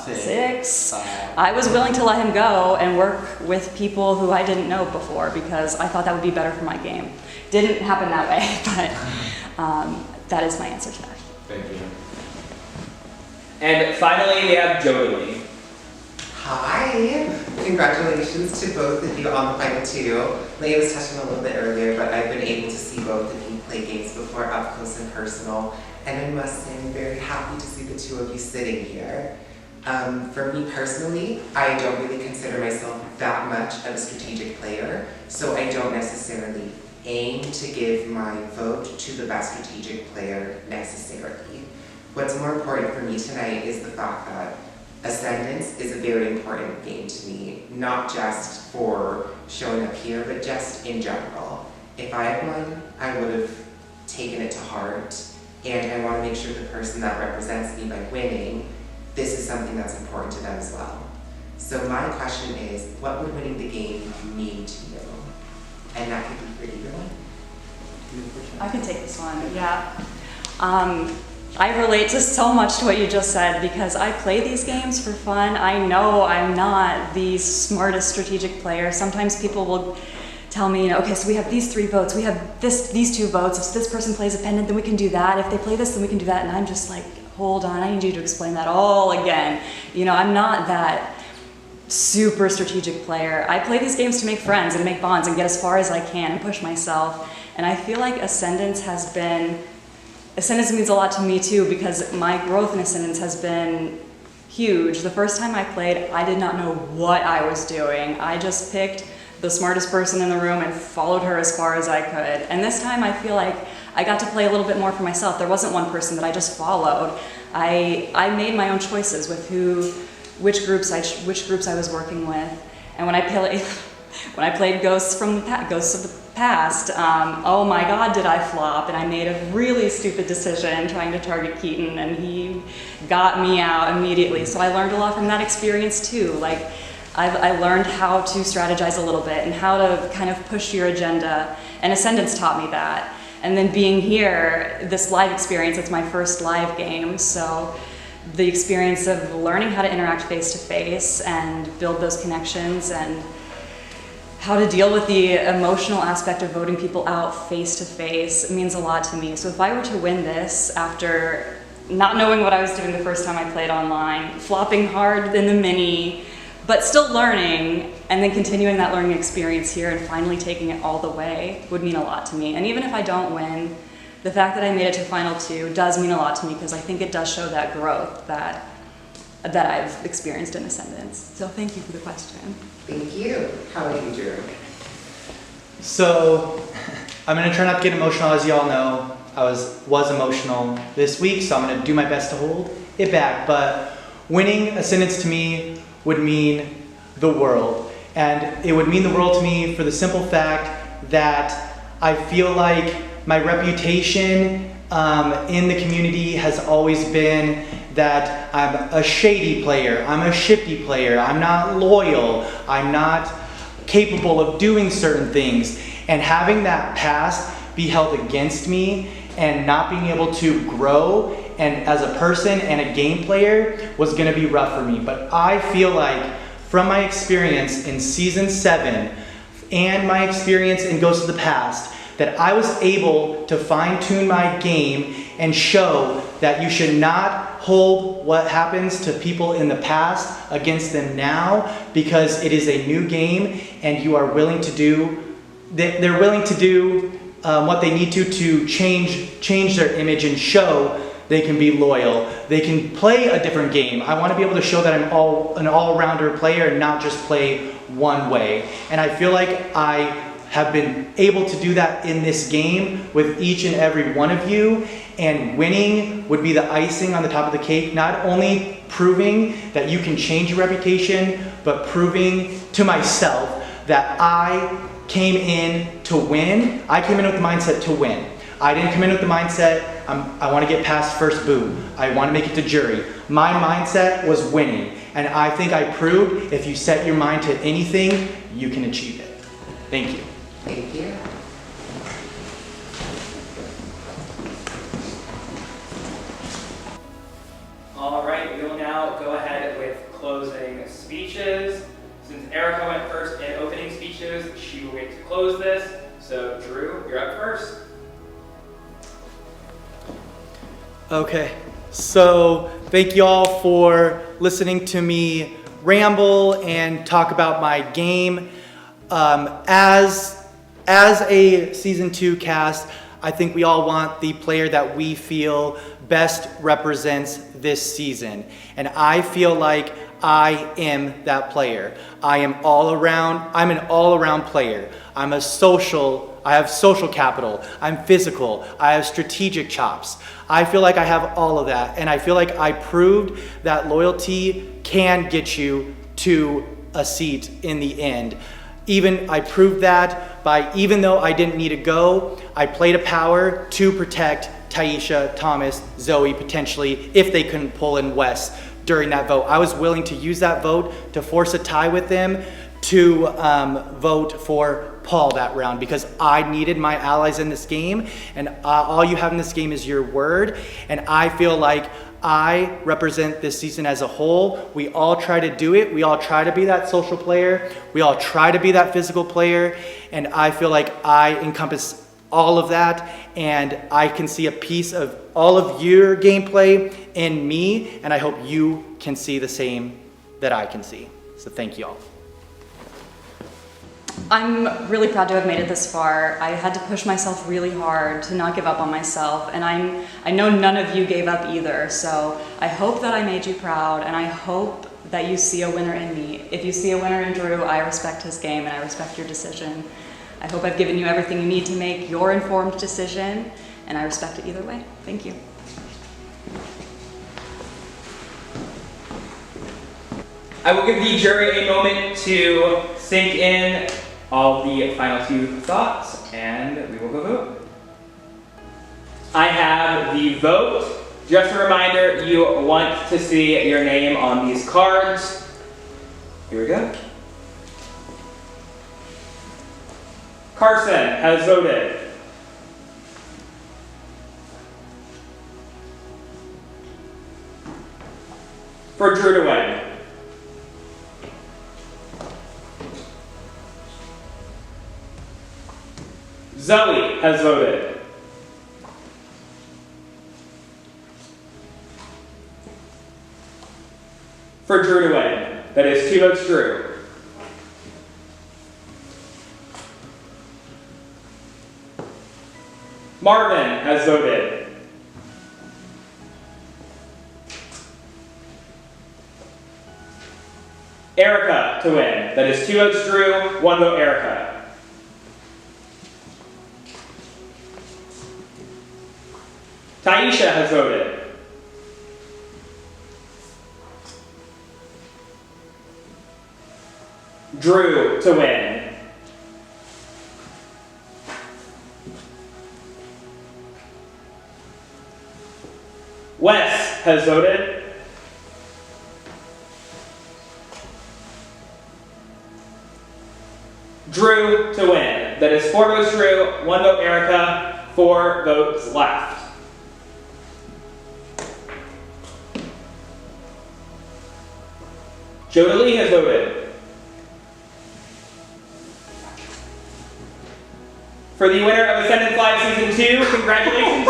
six? I was willing to let him go and work with people who I didn't know before because I thought that would be better for my game. Didn't happen that way, but that is my answer to that. Thank you. And finally, we have Jodaly. Hi! Congratulations to both of you on the final two. Leah was touching on a little bit earlier, but I've been able to see both of you play games before up close and personal, and I must say I'm very happy to see the two of you sitting here. For me personally, I don't really consider myself that much of a strategic player, so I don't necessarily aim to give my vote to the best strategic player necessarily. What's more important for me tonight is the fact that Ascendance is a very important game to me, not just for showing up here, but just in general. If I had won, I would have taken it to heart, and I want to make sure the person that represents me by winning, this is something that's important to them as well. So my question is, what would winning the game mean to you? And that could be for either one. I can take this one, yeah. I relate to so much to what you just said because I play these games for fun. I know I'm not the smartest strategic player. Sometimes people will tell me, you know, okay, so we have these 3 votes, we have these 2 votes. If this person plays a pendant, then we can do that. If they play this, then we can do that. And I'm just like, hold on, I need you to explain that all again. You know, I'm not that super strategic player. I play these games to make friends and make bonds and get as far as I can and push myself. And I feel like Ascendance means a lot to me too because my growth in Ascendance has been huge. The first time I played, I did not know what I was doing. I just picked the smartest person in the room and followed her as far as I could. And this time I feel like I got to play a little bit more for myself. There wasn't one person that I just followed. I made my own choices with which groups I was working with. And when I played Ghosts of the Past, oh my God, did I flop, and I made a really stupid decision trying to target Keaton, and he got me out immediately. So I learned a lot from that experience too. Like, I learned how to strategize a little bit and how to kind of push your agenda, and Ascendance taught me that. And then being here, this live experience, it's my first live game, so the experience of learning how to interact face-to-face and build those connections and how to deal with the emotional aspect of voting people out face-to-face means a lot to me. So if I were to win this after not knowing what I was doing the first time I played online, flopping hard in the mini, but still learning, and then continuing that learning experience here and finally taking it all the way would mean a lot to me. And even if I don't win, the fact that I made it to Final 2 does mean a lot to me because I think it does show that growth that I've experienced in Ascendance. So thank you for the question. Thank you. How about you, Drew? So, I'm gonna try not to get emotional, as y'all know. I was emotional this week, so I'm gonna do my best to hold it back. But winning Ascendance to me would mean the world. And it would mean the world to me for the simple fact that I feel like my reputation in the community has always been that I'm a shady player, I'm a shifty player, I'm not loyal, I'm not capable of doing certain things. And having that past be held against me and not being able to grow and as a person and a game player was gonna be rough for me. But I feel like from my experience in season 7 and my experience in Ghosts of the Past, that I was able to fine-tune my game and show that you should not hold what happens to people in the past against them now, because it is a new game and you are willing to do, they're willing to do what they need to change their image and show they can be loyal. They can play a different game. I want to be able to show that I'm an all-rounder player and not just play one way. And I feel like I have been able to do that in this game with each and every one of you, and winning would be the icing on the top of the cake, not only proving that you can change your reputation, but proving to myself that I came in to win. I came in with the mindset to win. I didn't come in with the mindset, I want to get past first boo, I want to make it to jury. My mindset was winning, and I think I proved if you set your mind to anything, you can achieve it. Thank you. Thank you. All right, we will now go ahead with closing speeches. Since Erica went first in opening speeches, she will get to close this. So Drew, you're up first. Okay, so thank you all for listening to me ramble and talk about my game. As a season 2 cast, I think we all want the player that we feel best represents this season. And I feel like I am that player. I'm an all-around player. I have social capital, I'm physical, I have strategic chops. I feel like I have all of that, and I feel like I proved that loyalty can get you to a seat in the end. I proved that by, even though I didn't need to go, I played a power to protect Taisha, Thomas, Zoe, potentially, if they couldn't pull in Wes during that vote. I was willing to use that vote to force a tie with them to vote for Paul that round, because I needed my allies in this game, and all you have in this game is your word, and I feel like I represent this season as a whole. We all try to do it. We all try to be that social player. We all try to be that physical player. And I feel like I encompass all of that. And I can see a piece of all of your gameplay in me. And I hope you can see the same that I can see. So thank you all. I'm really proud to have made it this far. I had to push myself really hard to not give up on myself, and I know none of you gave up either, so I hope that I made you proud, and I hope that you see a winner in me. If you see a winner in Drew, I respect his game and I respect your decision. I hope I've given you everything you need to make your informed decision, and I respect it either way. Thank you. I will give the jury a moment to sink in all the final 2 thoughts, and we will go vote. I have the vote. Just a reminder, you want to see your name on these cards. Here we go. Carson has voted. For Drew to win. Zoe has voted. for Drew to win. That is 2 votes Drew. Marvin has voted. Erica to win. That is 2 votes Drew, 1 vote Erica. Taisha has voted. Drew to win. Wes has voted. Drew to win. That is 4 votes Drew, 1 vote Erica, 4 votes left. Jodaly has voted. For the winner of Ascendance Live Season 2, congratulations.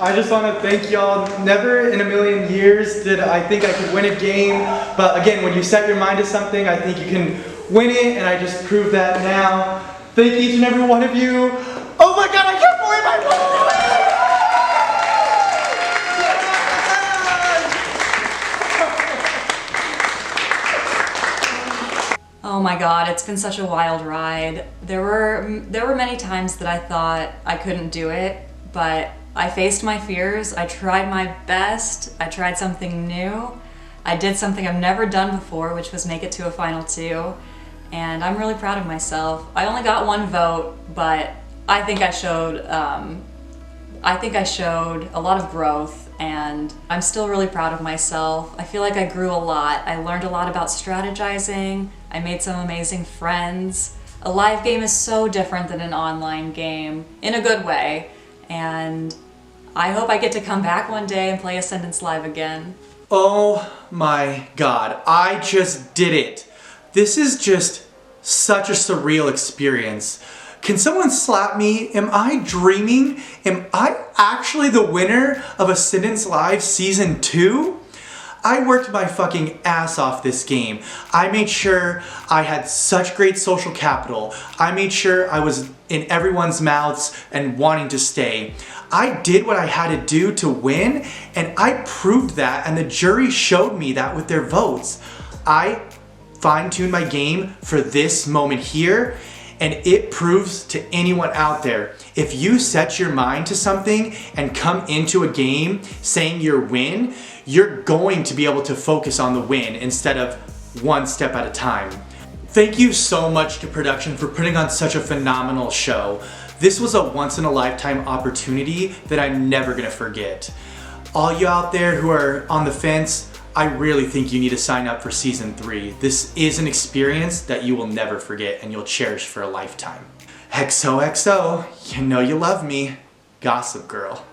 I just want to thank y'all. Never in a million years did I think I could win a game, but again, when you set your mind to something, I think you can win it, and I just proved that now. Thank each and every one of you. Oh my God, I can't believe I won! Oh my God, it's been such a wild ride. There were many times that I thought I couldn't do it, but I faced my fears, I tried my best, I tried something new. I did something I've never done before, which was make it to a final 2, and I'm really proud of myself. I only got 1 vote, but I think I showed a lot of growth, and I'm still really proud of myself. I feel like I grew a lot. I learned a lot about strategizing. I made some amazing friends. A live game is so different than an online game, in a good way. And I hope I get to come back one day and play Ascendance Live again. Oh my God, I just did it. This is just such a surreal experience. Can someone slap me? Am I dreaming? Am I actually the winner of Ascendance Live Season 2? I worked my fucking ass off this game. I made sure I had such great social capital. I made sure I was in everyone's mouths and wanting to stay. I did what I had to do to win, and I proved that, and the jury showed me that with their votes. I fine-tuned my game for this moment here, and it proves to anyone out there, if you set your mind to something and come into a game saying you're win, you're going to be able to focus on the win instead of one step at a time. Thank you so much to production for putting on such a phenomenal show. This was a once-in-a-lifetime opportunity that I'm never gonna forget. All you out there who are on the fence, I really think you need to sign up for Season 3. This is an experience that you will never forget and you'll cherish for a lifetime. XOXO, you know you love me. Gossip Girl.